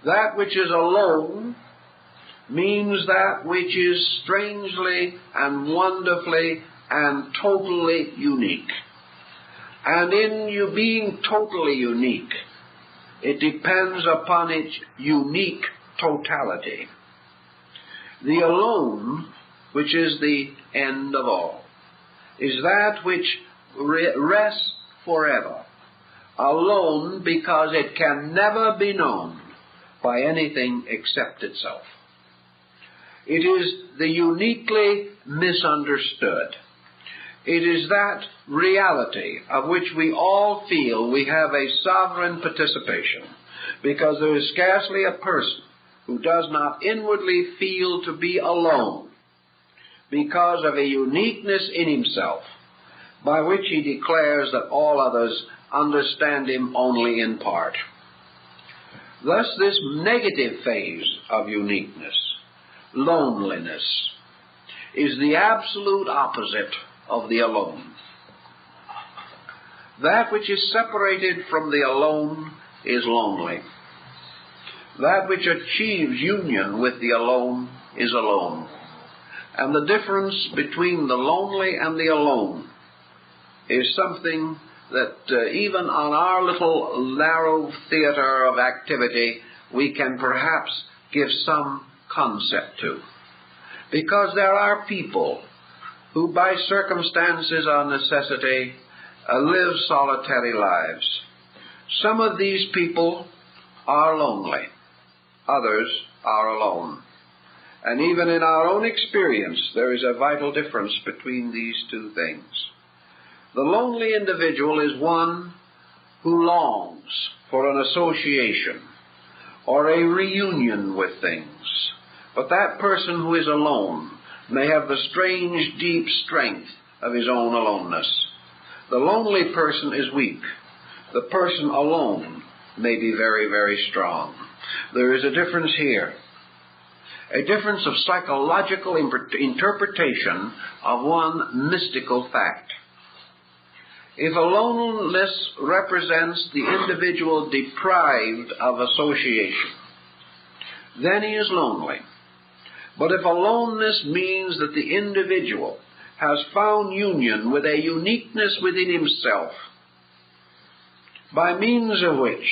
That which is alone means that which is strangely and wonderfully and totally unique. And in you being totally unique, it depends upon its unique totality. The alone, which is the end of all, is that which rests forever, alone because it can never be known by anything except itself. It is the uniquely misunderstood. It is that reality of which we all feel we have a sovereign participation, because there is scarcely a person who does not inwardly feel to be alone because of a uniqueness in himself, by which he declares that all others understand him only in part. Thus, this negative phase of uniqueness, loneliness, is the absolute opposite of the alone. That which is separated from the alone is lonely. That which achieves union with the alone is alone. And the difference between the lonely and the alone is something that even on our little narrow theater of activity we can perhaps give some concept to. Because there are people who by circumstances or necessity live solitary lives. Some of these people are lonely. Others are alone. And even in our own experience, there is a vital difference between these two things. The lonely individual is one who longs for an association or a reunion with things. But that person who is alone may have the strange, deep strength of his own aloneness. The lonely person is weak. The person alone may be very, very strong. There is a difference here. A difference of psychological interpretation of one mystical fact. If aloneness represents the individual deprived of association, then he is lonely. But if aloneness means that the individual has found union with a uniqueness within himself, by means of which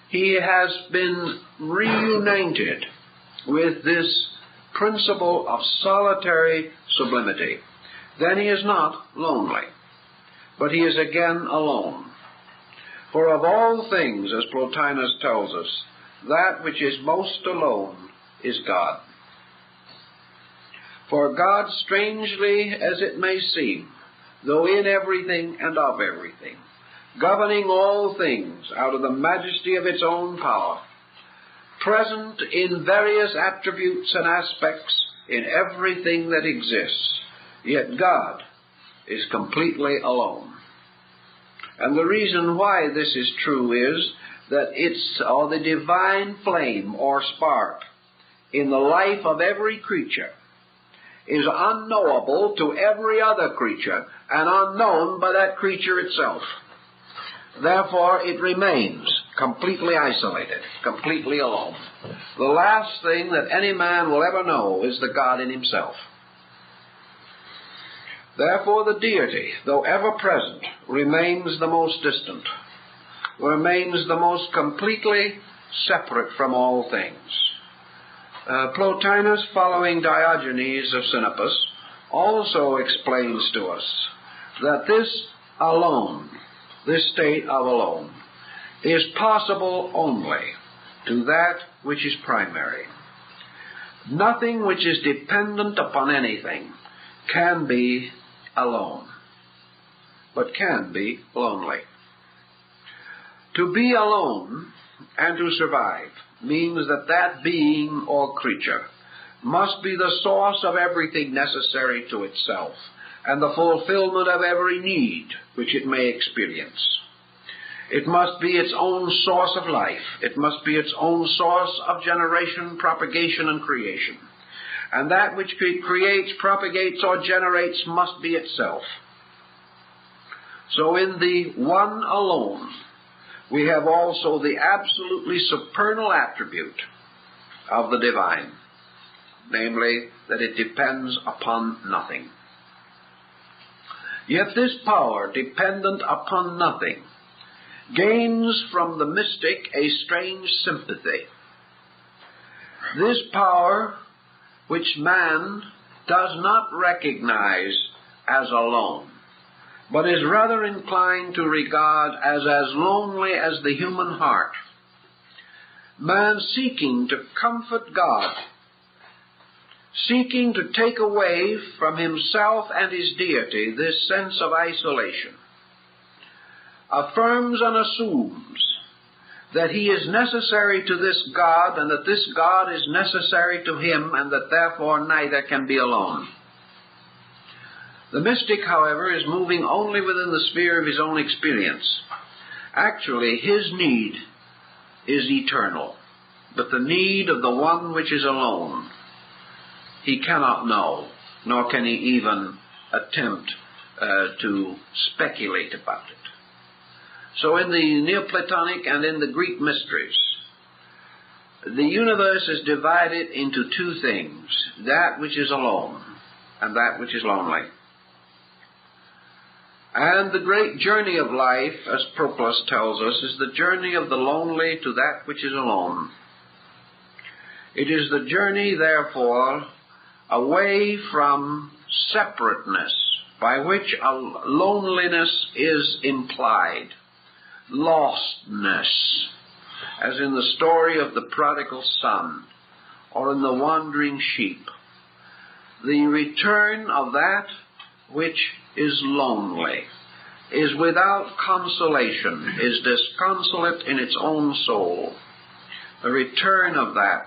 he has been reunited with this principle of solitary sublimity, then he is not lonely, but he is again alone. For of all things, as Plotinus tells us, that which is most alone is God. For God, strangely as it may seem, though in everything and of everything, governing all things out of the majesty of its own power, present in various attributes and aspects in everything that exists, yet God is completely alone. And the reason why this is true is that the divine flame or spark in the life of every creature is unknowable to every other creature and unknown by that creature itself. Therefore, it remains completely isolated, completely alone. The last thing that any man will ever know is the God in himself. Therefore, the deity, though ever present, remains the most distant, remains the most completely separate from all things. Plotinus, following Diogenes of Sinopas, also explains to us that this alone, this state of alone, is possible only to that which is primary. Nothing which is dependent upon anything can be alone, but can be lonely. To be alone and to survive means that that being or creature must be the source of everything necessary to itself and the fulfillment of every need which it may experience. It must be its own source of life. It must be its own source of generation, propagation, and creation. And that which it creates, propagates, or generates must be itself. So in the one alone, we have also the absolutely supernal attribute of the divine, namely, that it depends upon nothing. Yet this power, dependent upon nothing, gains from the mystic a strange sympathy. This power, which man does not recognize as alone, but is rather inclined to regard as lonely as the human heart, man seeking to comfort God, seeking to take away from himself and his deity this sense of isolation, affirms and assumes that he is necessary to this God and that this God is necessary to him and that therefore neither can be alone. The mystic, however, is moving only within the sphere of his own experience. Actually, his need is eternal, but the need of the one which is alone he cannot know, nor can he even attempt to speculate about it. So in the Neoplatonic and in the Greek mysteries, the universe is divided into two things, that which is alone and that which is lonely. And the great journey of life, as Proclus tells us, is the journey of the lonely to that which is alone. It is the journey, therefore, away from separateness, by which a loneliness is implied, lostness, as in the story of the prodigal son, or in the wandering sheep. The return of that which is lonely, is without consolation, is disconsolate in its own soul. The return of that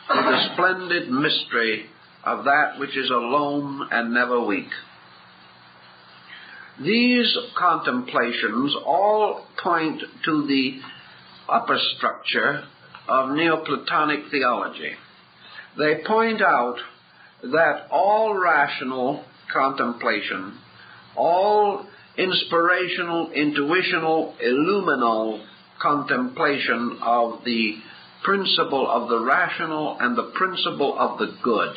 to the splendid mystery of that which is alone and never weak. These contemplations all point to the upper structure of Neoplatonic theology. They point out that all rational contemplation, all inspirational, intuitional, illuminal contemplation of the principle of the rational and the principle of the good,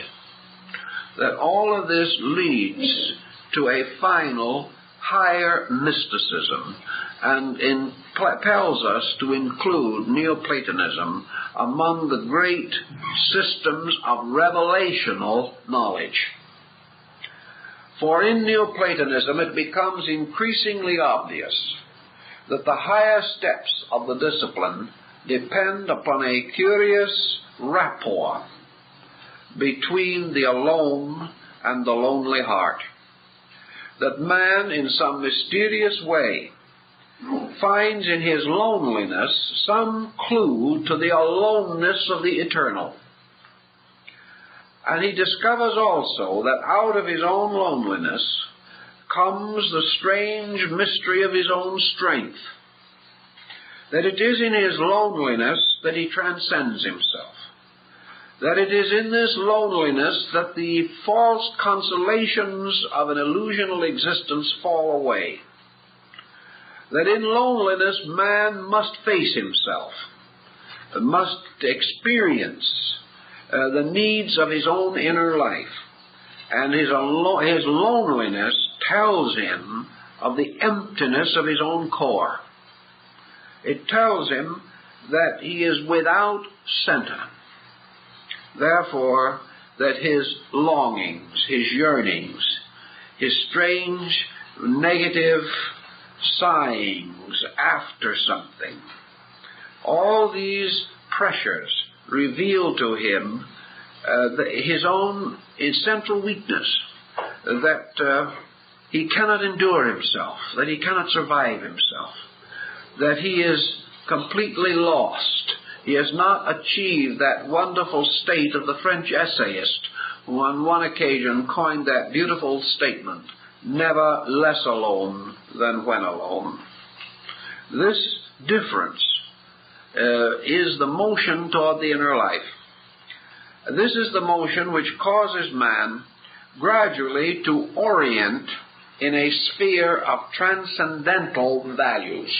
that all of this leads to a final, higher mysticism and impels us to include Neoplatonism among the great systems of revelational knowledge. For in Neoplatonism it becomes increasingly obvious that the higher steps of the discipline depend upon a curious rapport between the alone and the lonely heart. That man, in some mysterious way, finds in his loneliness some clue to the aloneness of the eternal. And he discovers also that out of his own loneliness comes the strange mystery of his own strength. That it is in his loneliness that he transcends himself. That it is in this loneliness that the false consolations of an illusional existence fall away. That in loneliness man must face himself, must experience the needs of his own inner life. And his loneliness tells him of the emptiness of his own core. It tells him that he is without center. Therefore, that his longings, his yearnings, his strange negative sighings after something, all these pressures reveal to him his own essential weakness, that he cannot endure himself, that he cannot survive himself, that he is completely lost He has not achieved that wonderful state of the French essayist who on one occasion coined that beautiful statement, "Never less alone than when alone." This difference is the motion toward the inner life. This is the motion which causes man gradually to orient in a sphere of transcendental values.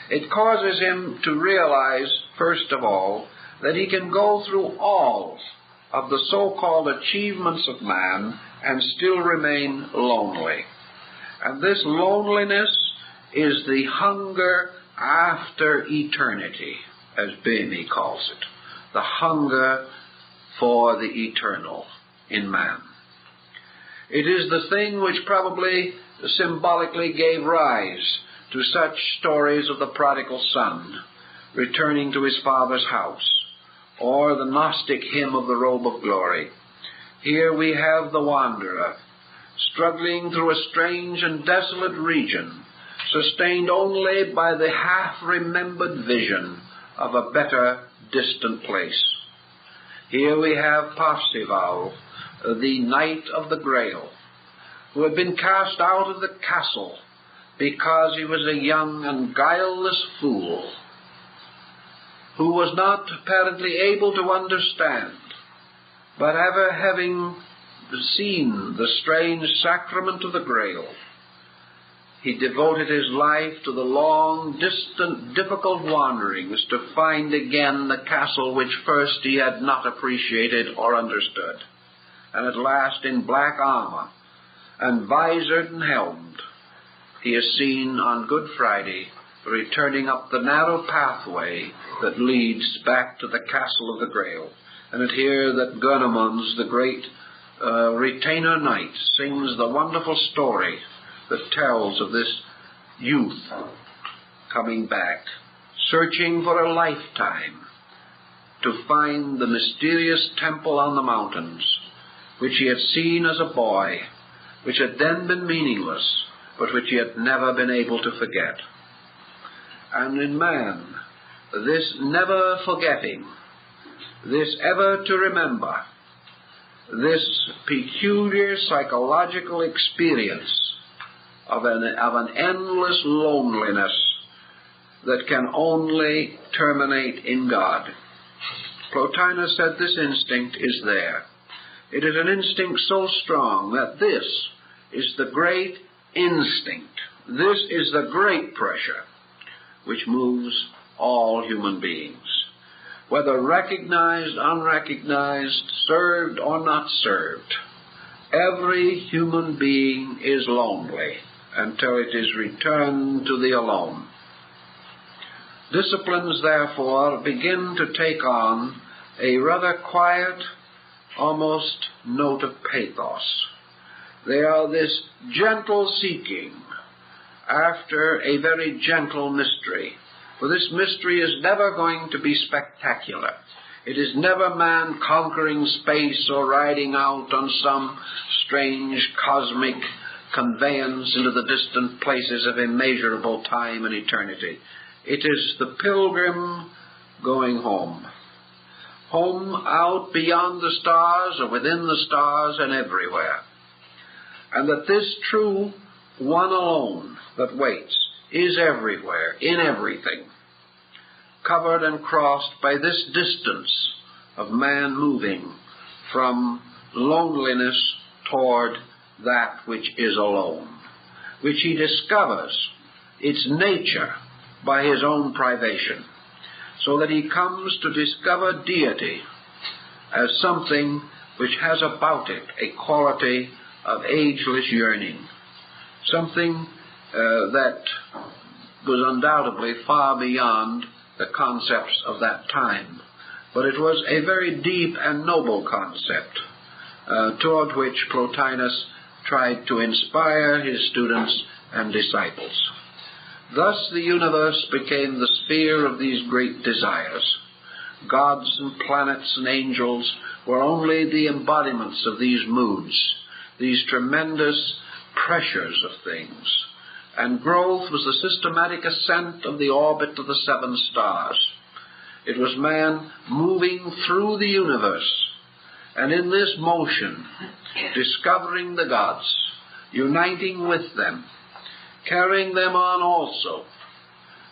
It causes him to realize, first of all, that he can go through all of the so-called achievements of man and still remain lonely. And this loneliness is the hunger after eternity, as Bamy calls it, the hunger for the eternal in man. It is the thing which probably symbolically gave rise to such stories of the prodigal son returning to his father's house, or the Gnostic hymn of the robe of glory. Here we have the wanderer, struggling through a strange and desolate region, sustained only by the half-remembered vision of a better, distant place. Here we have Parsival, the knight of the Grail, who had been cast out of the castle because he was a young and guileless fool, who was not apparently able to understand, but ever having seen the strange sacrament of the Grail, he devoted his life to the long, distant, difficult wanderings to find again the castle which first he had not appreciated or understood. And at last, in black armor and visored and helmed, he is seen on Good Friday returning up the narrow pathway that leads back to the castle of the Grail. And it here that Gurnemanz, the great retainer knight, sings the wonderful story that tells of this youth coming back, searching for a lifetime to find the mysterious temple on the mountains, which he had seen as a boy, which had then been meaningless, but which he had never been able to forget. And in man, this never forgetting, this ever to remember, this peculiar psychological experience of an endless loneliness that can only terminate in God. Plotinus said this instinct is there. It is an instinct so strong that this is the great instinct. This is the great pressure which moves all human beings. Whether recognized, unrecognized, served or not served, every human being is lonely until it is returned to the alone. Disciplines, therefore, begin to take on a rather quiet, almost note of pathos. They are this gentle seeking after a very gentle mystery. For this mystery is never going to be spectacular. It is never man conquering space or riding out on some strange cosmic conveyance into the distant places of immeasurable time and eternity. It is the pilgrim going home. Home out beyond the stars or within the stars and everywhere. And that this true one alone that waits is everywhere, in everything, covered and crossed by this distance of man moving from loneliness toward that which is alone, which he discovers its nature by his own privation, so that he comes to discover deity as something which has about it a quality of ageless yearning, something that was undoubtedly far beyond the concepts of that time. But it was a very deep and noble concept toward which Plotinus tried to inspire his students and disciples. Thus the universe became the sphere of these great desires. Gods and planets and angels were only the embodiments of these moods, these tremendous pressures of things. And growth was the systematic ascent of the orbit of the seven stars. It was man moving through the universe, and in this motion, discovering the gods, uniting with them, carrying them on also,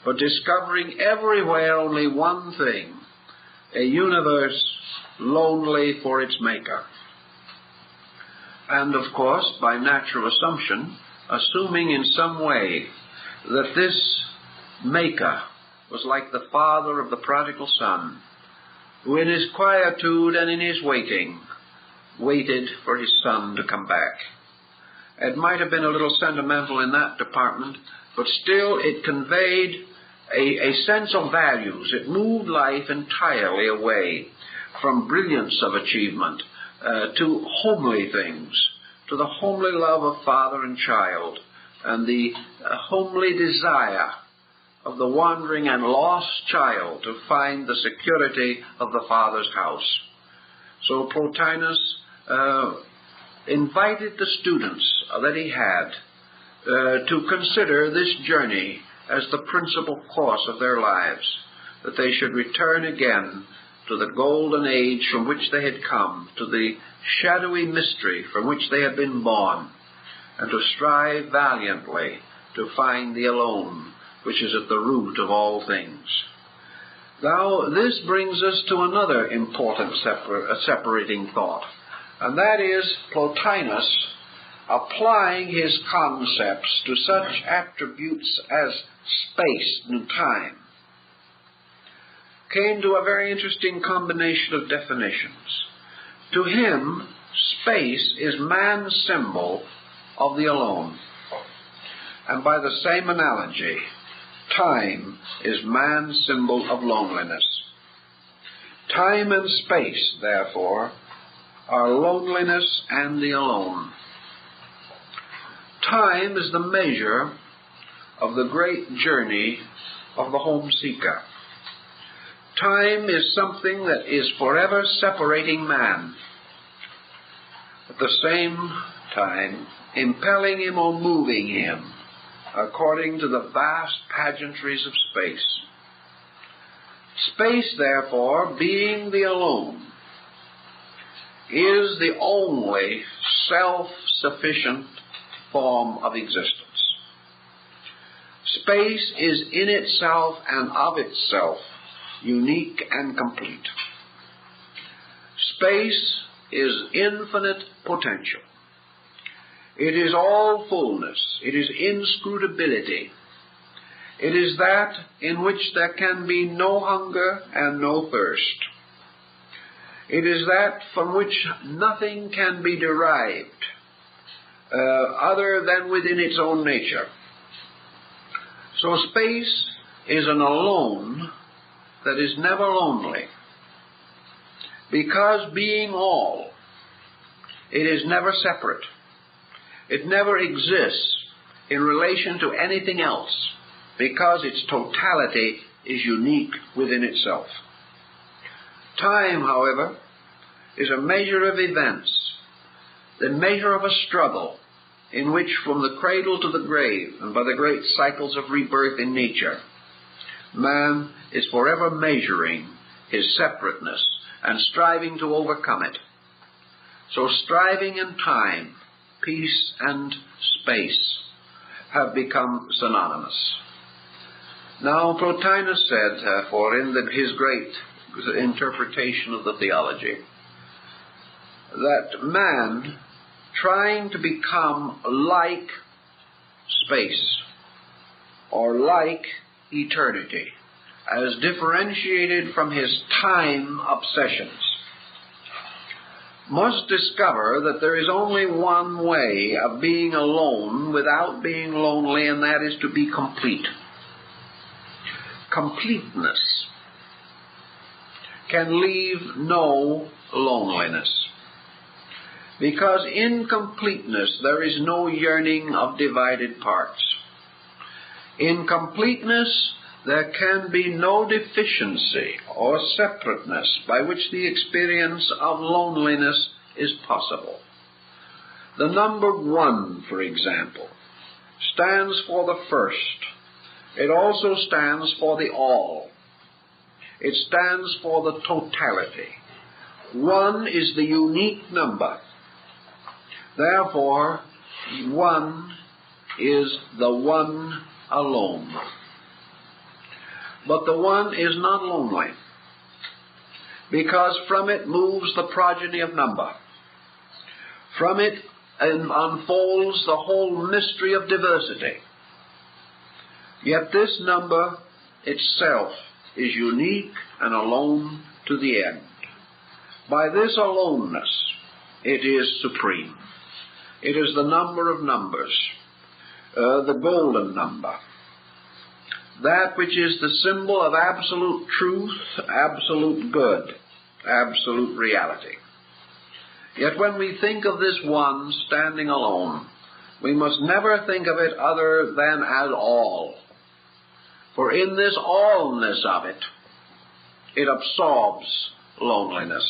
but discovering everywhere only one thing, a universe lonely for its maker. And of course, by natural assumption, assuming in some way that this maker was like the father of the prodigal son, who in his quietude and in his waiting, waited for his son to come back. It might have been a little sentimental in that department, but still it conveyed a sense of values. It moved life entirely away from brilliance of achievement to homely things, to the homely love of father and child, and the homely desire of the wandering and lost child to find the security of the Father's house. So Plotinus invited the students that he had to consider this journey as the principal course of their lives, that they should return again to the golden age from which they had come, to the shadowy mystery from which they had been born, and to strive valiantly to find the alone, which is at the root of all things. Now, this brings us to another important separating thought, and that is Plotinus applying his concepts to such attributes as space and time, came to a very interesting combination of definitions. To him, space is man's symbol of the alone, and by the same analogy, time is man's symbol of loneliness. Time and space, therefore, are loneliness and the alone. Time is the measure of the great journey of the home seeker. Time is something that is forever separating man, at the same time impelling him or moving him according to the vast pageantries of space. Space, therefore, being the alone, is the only self-sufficient form of existence. Space is in itself and of itself unique and complete. Space is infinite potential. It is all fullness. It is inscrutability. It is that in which there can be no hunger and no thirst. It is that from which nothing can be derived other than within its own nature. So space is an alone that is never lonely, because being all, it is never separate. It never exists in relation to anything else, because its totality is unique within itself. Time, however, is a measure of events, the measure of a struggle in which from the cradle to the grave and by the great cycles of rebirth in nature, man is forever measuring his separateness and striving to overcome it. So striving and time, peace and space have become synonymous. Now Plotinus said, therefore, in his great interpretation of the theology, that man, trying to become like space or like eternity, as differentiated from his time obsessions, must discover that there is only one way of being alone without being lonely, and that is to be complete. Completeness can leave no loneliness, because in completeness there is no yearning of divided parts. In completeness there can be no deficiency or separateness by which the experience of loneliness is possible. The number one, for example, stands for the first. It also stands for the all. It stands for the totality. One is the unique number. Therefore, one is the one alone. But the one is not lonely, because from it moves the progeny of number. From it unfolds the whole mystery of diversity. Yet this number itself is unique and alone to the end. By this aloneness, it is supreme. It is the number of numbers, the golden number, that which is the symbol of absolute truth, absolute good, absolute reality. Yet when we think of this one standing alone, we must never think of it other than as all. For in this allness of it, it absorbs loneliness.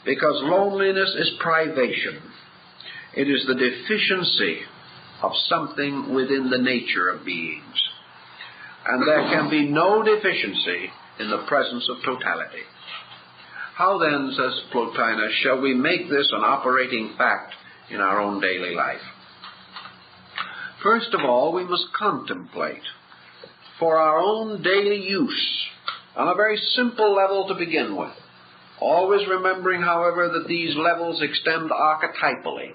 Because loneliness is privation. It is the deficiency of something within the nature of beings. And there can be no deficiency in the presence of totality. How then, says Plotinus, shall we make this an operating fact in our own daily life? First of all, we must contemplate for our own daily use on a very simple level to begin with. Always remembering, however, that these levels extend archetypally,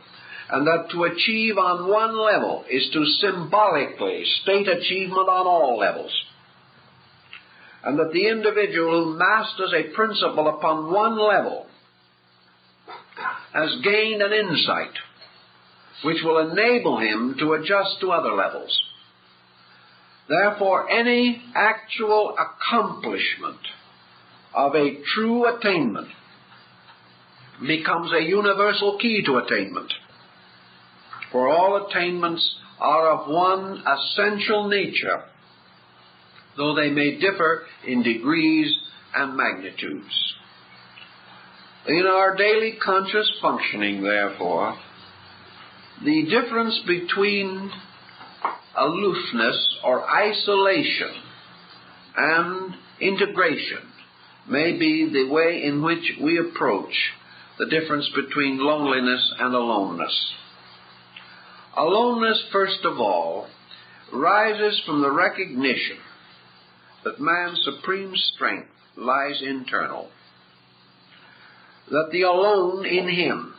and that to achieve on one level is to symbolically state achievement on all levels. And that the individual who masters a principle upon one level has gained an insight which will enable him to adjust to other levels. Therefore, any actual accomplishment of a true attainment becomes a universal key to attainment. For all attainments are of one essential nature, though they may differ in degrees and magnitudes. In our daily conscious functioning, therefore, the difference between aloofness or isolation and integration may be the way in which we approach the difference between loneliness and aloneness. Aloneness, first of all, rises from the recognition that man's supreme strength lies internal, that the alone in him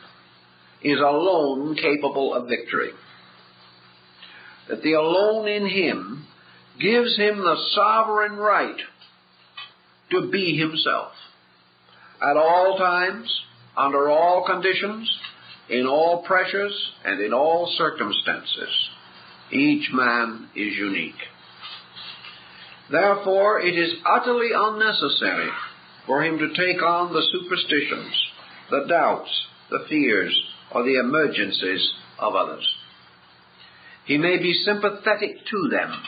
is alone capable of victory, that the alone in him gives him the sovereign right to be himself at all times, under all conditions, in all pressures, and in all circumstances. Each man is unique. Therefore, it is utterly unnecessary for him to take on the superstitions, the doubts, the fears, or the emergencies of others. He may be sympathetic to them.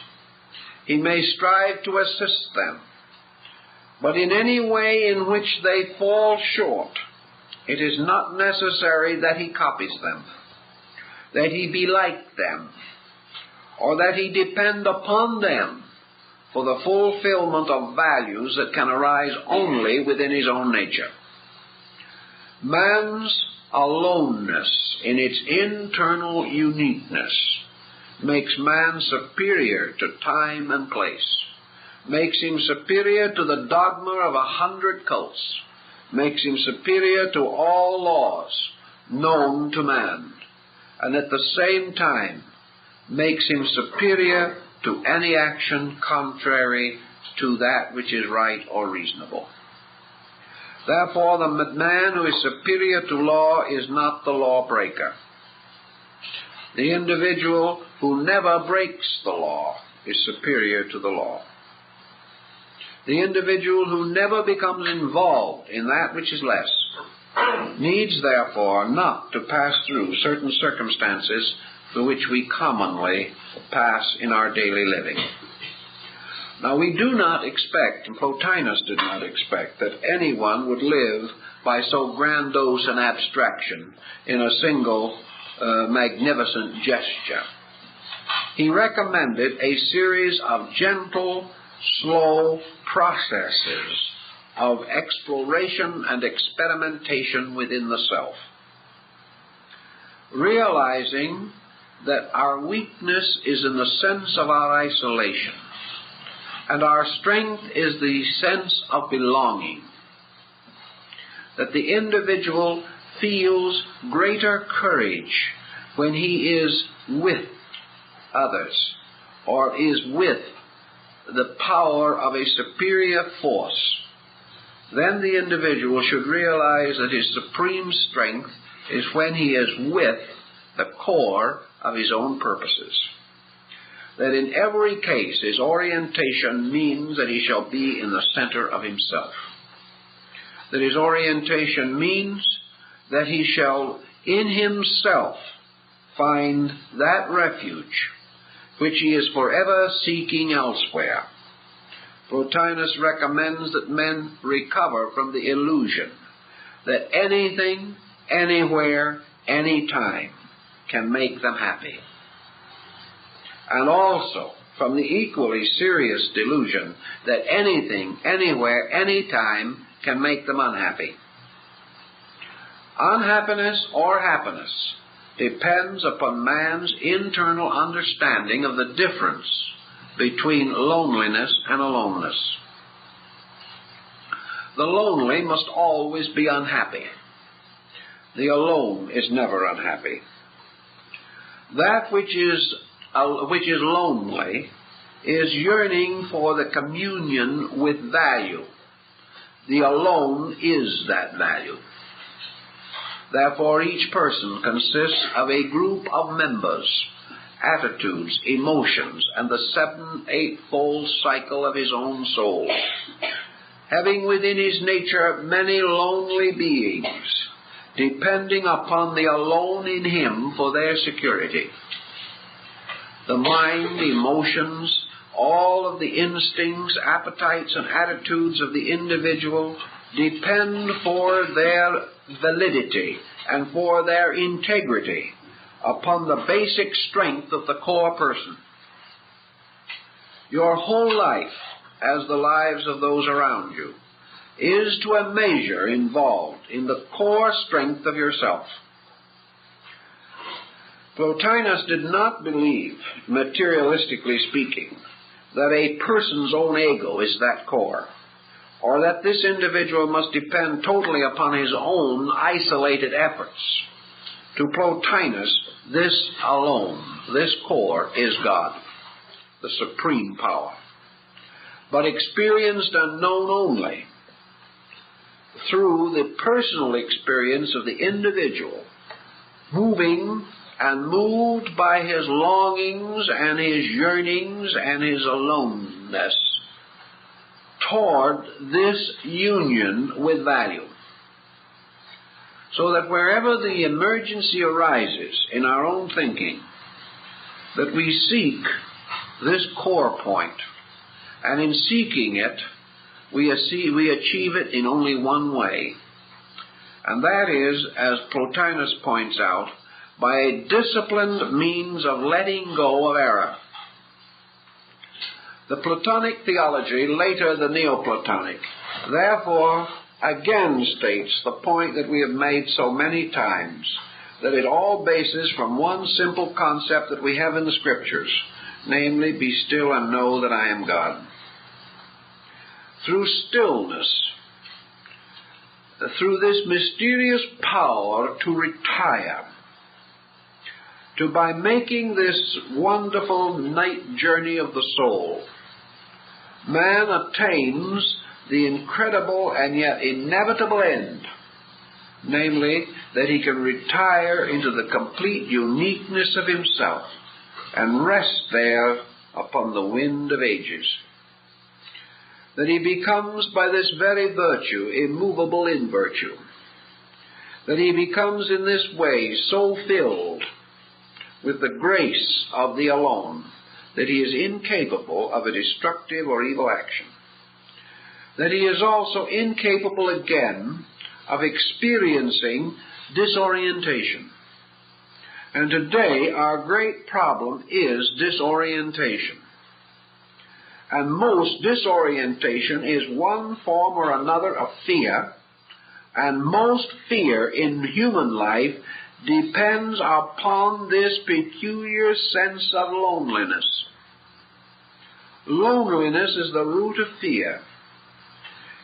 He may strive to assist them. But in any way in which they fall short, it is not necessary that he copies them, that he be like them, or that he depend upon them for the fulfillment of values that can arise only within his own nature. Man's aloneness in its internal uniqueness makes man superior to time and place, makes him superior to the dogma of 100 cults, makes him superior to all laws known to man, and at the same time makes him superior to any action contrary to that which is right or reasonable. Therefore, the man who is superior to law is not the lawbreaker. The individual who never breaks the law is superior to the law. The individual who never becomes involved in that which is less needs, therefore, not to pass through certain circumstances through which we commonly pass in our daily living. Now, we do not expect, and Plotinus did not expect, that anyone would live by so grandiose an abstraction in a single magnificent gesture. He recommended a series of gentle, slow, processes of exploration and experimentation within the self, realizing that our weakness is in the sense of our isolation, and our strength is the sense of belonging, that the individual feels greater courage when he is with others, or is with the power of a superior force. Then the individual should realize that his supreme strength is when he is with the core of his own purposes. That in every case his orientation means that he shall be in the center of himself. That his orientation means that he shall in himself find that refuge which he is forever seeking elsewhere. Plotinus recommends that men recover from the illusion that anything, anywhere, anytime can make them happy, and also from the equally serious delusion that anything, anywhere, anytime can make them unhappy. Unhappiness or happiness depends upon man's internal understanding of the difference between loneliness and aloneness. The lonely must always be unhappy. The alone is never unhappy. That which is lonely is yearning for the communion with value. The alone is that value. Therefore, each person consists of a group of members, attitudes, emotions, and the 7-8-fold cycle of his own soul, having within his nature many lonely beings, depending upon the alone in him for their security. The mind, emotions, all of the instincts, appetites, and attitudes of the individual depend for their validity and for their integrity upon the basic strength of the core person. Your whole life, as the lives of those around you, is to a measure involved in the core strength of yourself. Plotinus did not believe, materialistically speaking, that a person's own ego is that core, or that this individual must depend totally upon his own isolated efforts. To Plotinus, this alone, this core, is God, the supreme power, but experienced and known only through the personal experience of the individual, moving and moved by his longings and his yearnings and his aloneness toward this union with value. So that wherever the emergency arises in our own thinking, that we seek this core point, and in seeking it, we achieve it in only one way, and that is, as Plotinus points out, by a disciplined means of letting go of error. The Platonic theology, later the Neoplatonic, therefore again states the point that we have made so many times, that it all bases from one simple concept that we have in the Scriptures, namely, be still and know that I am God. Through stillness, through this mysterious power to retire, by making this wonderful night journey of the soul, man attains the incredible and yet inevitable end, namely, that he can retire into the complete uniqueness of himself and rest there upon the wind of ages. That he becomes, by this very virtue, immovable in virtue. That he becomes in this way so filled with the grace of the alone that he is incapable of a destructive or evil action. That he is also incapable again of experiencing disorientation. And today our great problem is disorientation. And most disorientation is one form or another of fear, and most fear in human life depends upon this peculiar sense of loneliness. Loneliness is the root of fear.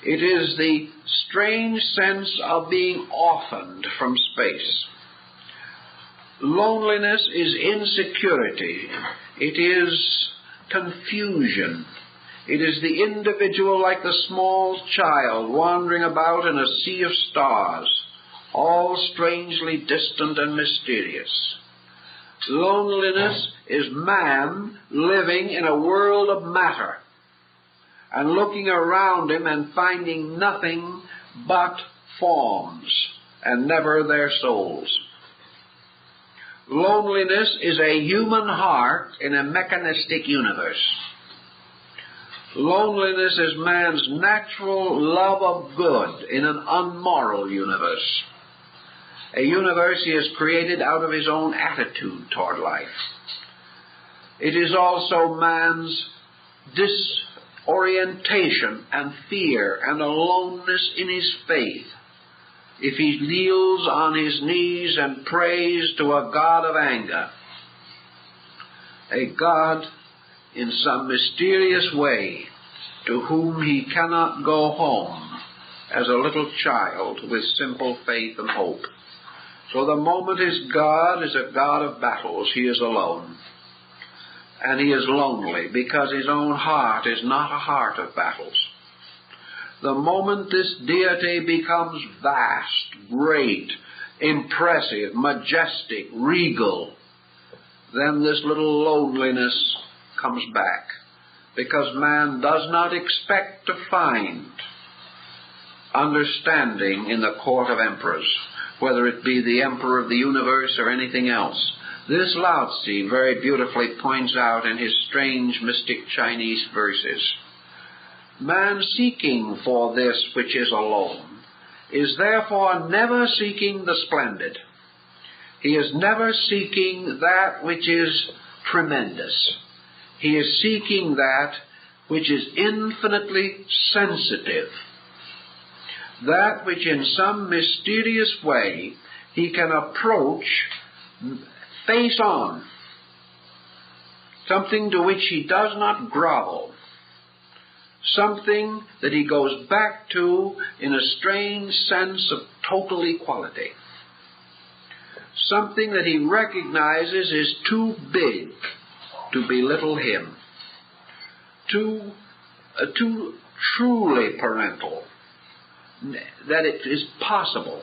It is the strange sense of being orphaned from space. Loneliness is insecurity. It is confusion. It is the individual like the small child wandering about in a sea of stars, all strangely distant and mysterious. Loneliness is man living in a world of matter and looking around him and finding nothing but forms and never their souls. Loneliness is a human heart in a mechanistic universe. Loneliness is man's natural love of good in an unmoral universe, a universe he has created out of his own attitude toward life. It is also man's disorientation and fear and aloneness in his faith if he kneels on his knees and prays to a God of anger, a God in some mysterious way to whom he cannot go home as a little child with simple faith and hope. So the moment his God is a God of battles, he is alone. And he is lonely because his own heart is not a heart of battles. The moment this deity becomes vast, great, impressive, majestic, regal, then this little loneliness comes back, because man does not expect to find understanding in the court of emperors, whether it be the emperor of the universe or anything else. This Lao Tzu very beautifully points out in his strange mystic Chinese verses. Man seeking for this which is alone is therefore never seeking the splendid. He is never seeking that which is tremendous. He is seeking that which is infinitely sensitive, that which in some mysterious way he can approach face on, something to which he does not grovel, something that he goes back to in a strange sense of total equality, something that he recognizes is too big to belittle him, too truly parental, that it is possible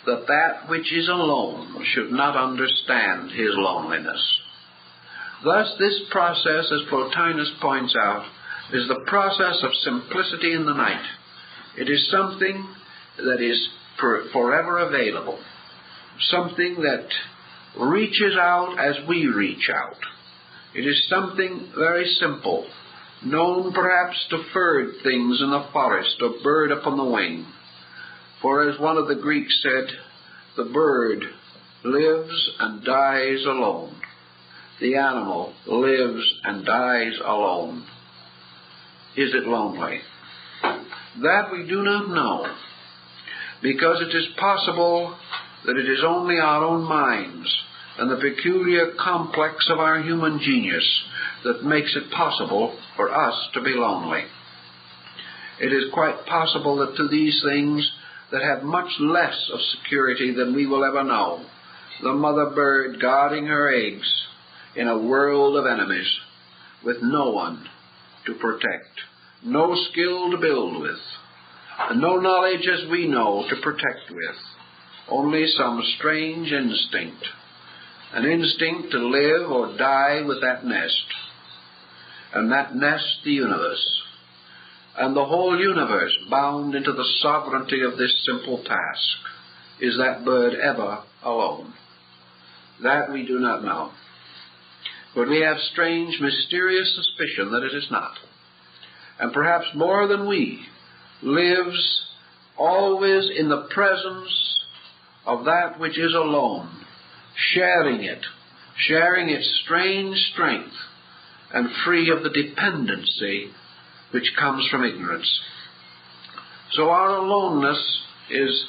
that that which is alone should not understand his loneliness. Thus, this process, as Plotinus points out, is the process of simplicity in the night. It is something that is forever available, something that reaches out as we reach out. It is something very simple, known perhaps to furred things in the forest or bird upon the wing. For as one of the Greeks said, the bird lives and dies alone. The animal lives and dies alone. Is it lonely? That we do not know, because it is possible that it is only our own minds and the peculiar complex of our human genius that makes it possible for us to be lonely. It is quite possible that to these things that have much less of security than we will ever know, the mother bird guarding her eggs in a world of enemies, with no one to protect, no skill to build with, and no knowledge as we know to protect with, only some strange instinct, an instinct to live or die with that nest, and that nest the universe, and the whole universe bound into the sovereignty of this simple task. Is that bird ever alone? That we do not know. But we have strange, mysterious suspicion that it is not. And perhaps more than we, lives always in the presence of that which is alone, sharing its strange strength, and free of the dependency which comes from ignorance. So our aloneness is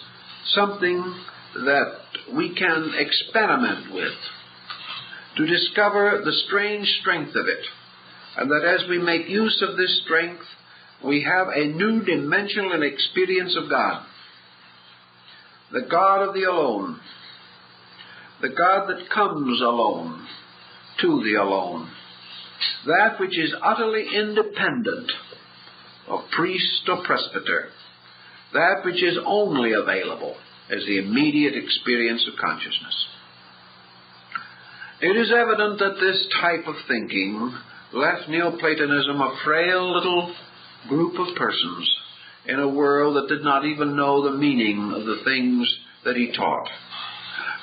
something that we can experiment with to discover the strange strength of it, and that as we make use of this strength, we have a new dimensional experience of God. The God of the alone, the God that comes alone to the alone, that which is utterly independent of priest or presbyter, that which is only available as the immediate experience of consciousness. It is evident that this type of thinking left Neoplatonism a frail little group of persons in a world that did not even know the meaning of the things that he taught.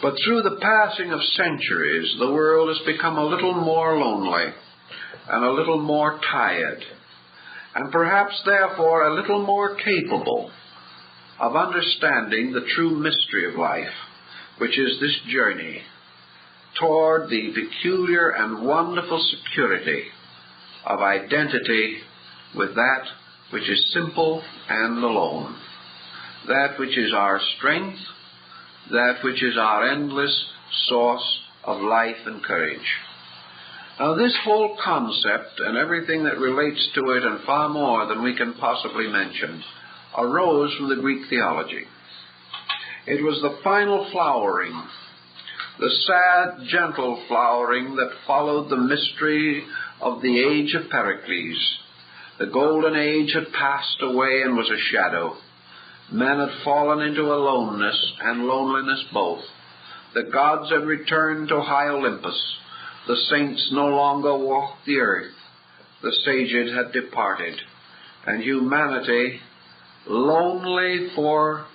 But through the passing of centuries, the world has become a little more lonely and a little more tired, and perhaps therefore a little more capable of understanding the true mystery of life, which is this journey toward the peculiar and wonderful security of identity with that which is simple and alone, that which is our strength, that which is our endless source of life and courage. Now, this whole concept and everything that relates to it, and far more than we can possibly mention, arose from the Greek theology. It was the final flowering, the sad, gentle flowering that followed the mystery of the age of Pericles. The golden age had passed away and was a shadow. Men had fallen into aloneness and loneliness both. The gods had returned to high Olympus. The saints no longer walked the earth. The sages had departed. And humanity, lonely for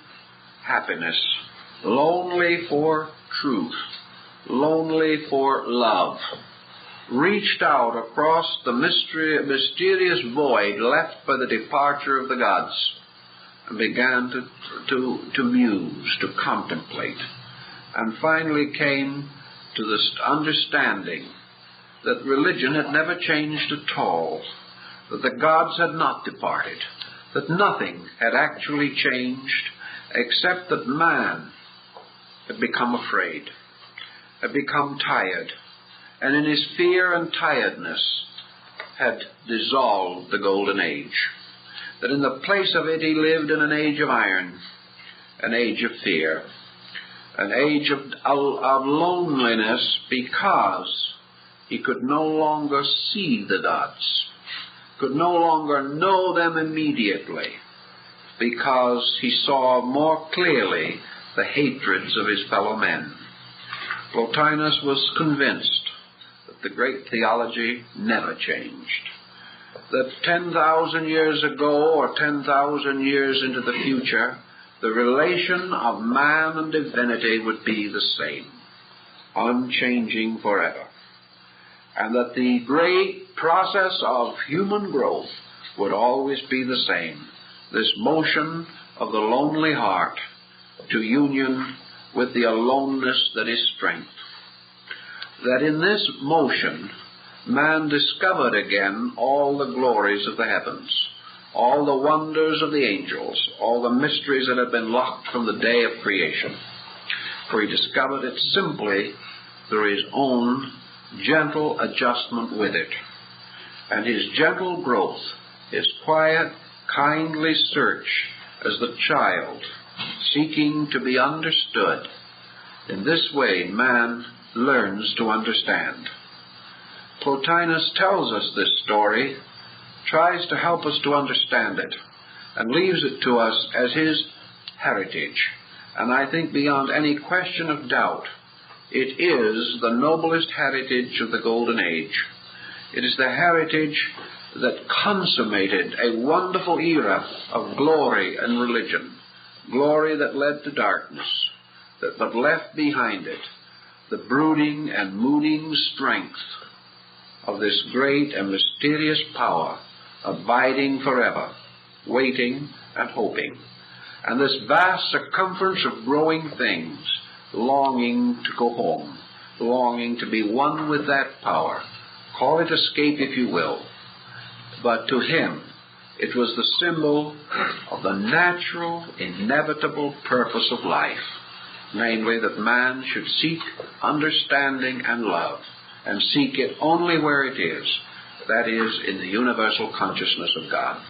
happiness, lonely for truth, lonely for love, reached out across the mysterious void left by the departure of the gods, and began to muse, to contemplate, and finally came to this understanding that religion had never changed at all, that the gods had not departed, that nothing had actually changed except that man had become afraid, had become tired, and in his fear and tiredness had dissolved the golden age. That in the place of it he lived in an age of iron, an age of fear, an age of loneliness, because he could no longer see the gods, could no longer know them immediately, because he saw more clearly the hatreds of his fellow men. Plotinus was convinced that the great theology never changed, that 10,000 years ago or 10,000 years into the future, the relation of man and divinity would be the same, unchanging forever, and that the great process of human growth would always be the same, this motion of the lonely heart to union with the aloneness that is strength. That in this motion, man discovered again all the glories of the heavens, all the wonders of the angels, all the mysteries that had been locked from the day of creation. For he discovered it simply through his own gentle adjustment with it. And his gentle growth, his quiet, kindly search as the child seeking to be understood. In this way, man learns to understand. Plotinus tells us this story, tries to help us to understand it, and leaves it to us as his heritage. And I think beyond any question of doubt, it is the noblest heritage of the Golden Age. It is the heritage that consummated a wonderful era of glory and religion, glory that led to darkness, but left behind it the brooding and mooning strength of this great and mysterious power, abiding forever, waiting and hoping, and this vast circumference of growing things, longing to go home, longing to be one with that power. Call it escape if you will, but to him It was the symbol of the natural, inevitable purpose of life, namely that man should seek understanding and love, and seek it only where it is, that is, in the universal consciousness of God.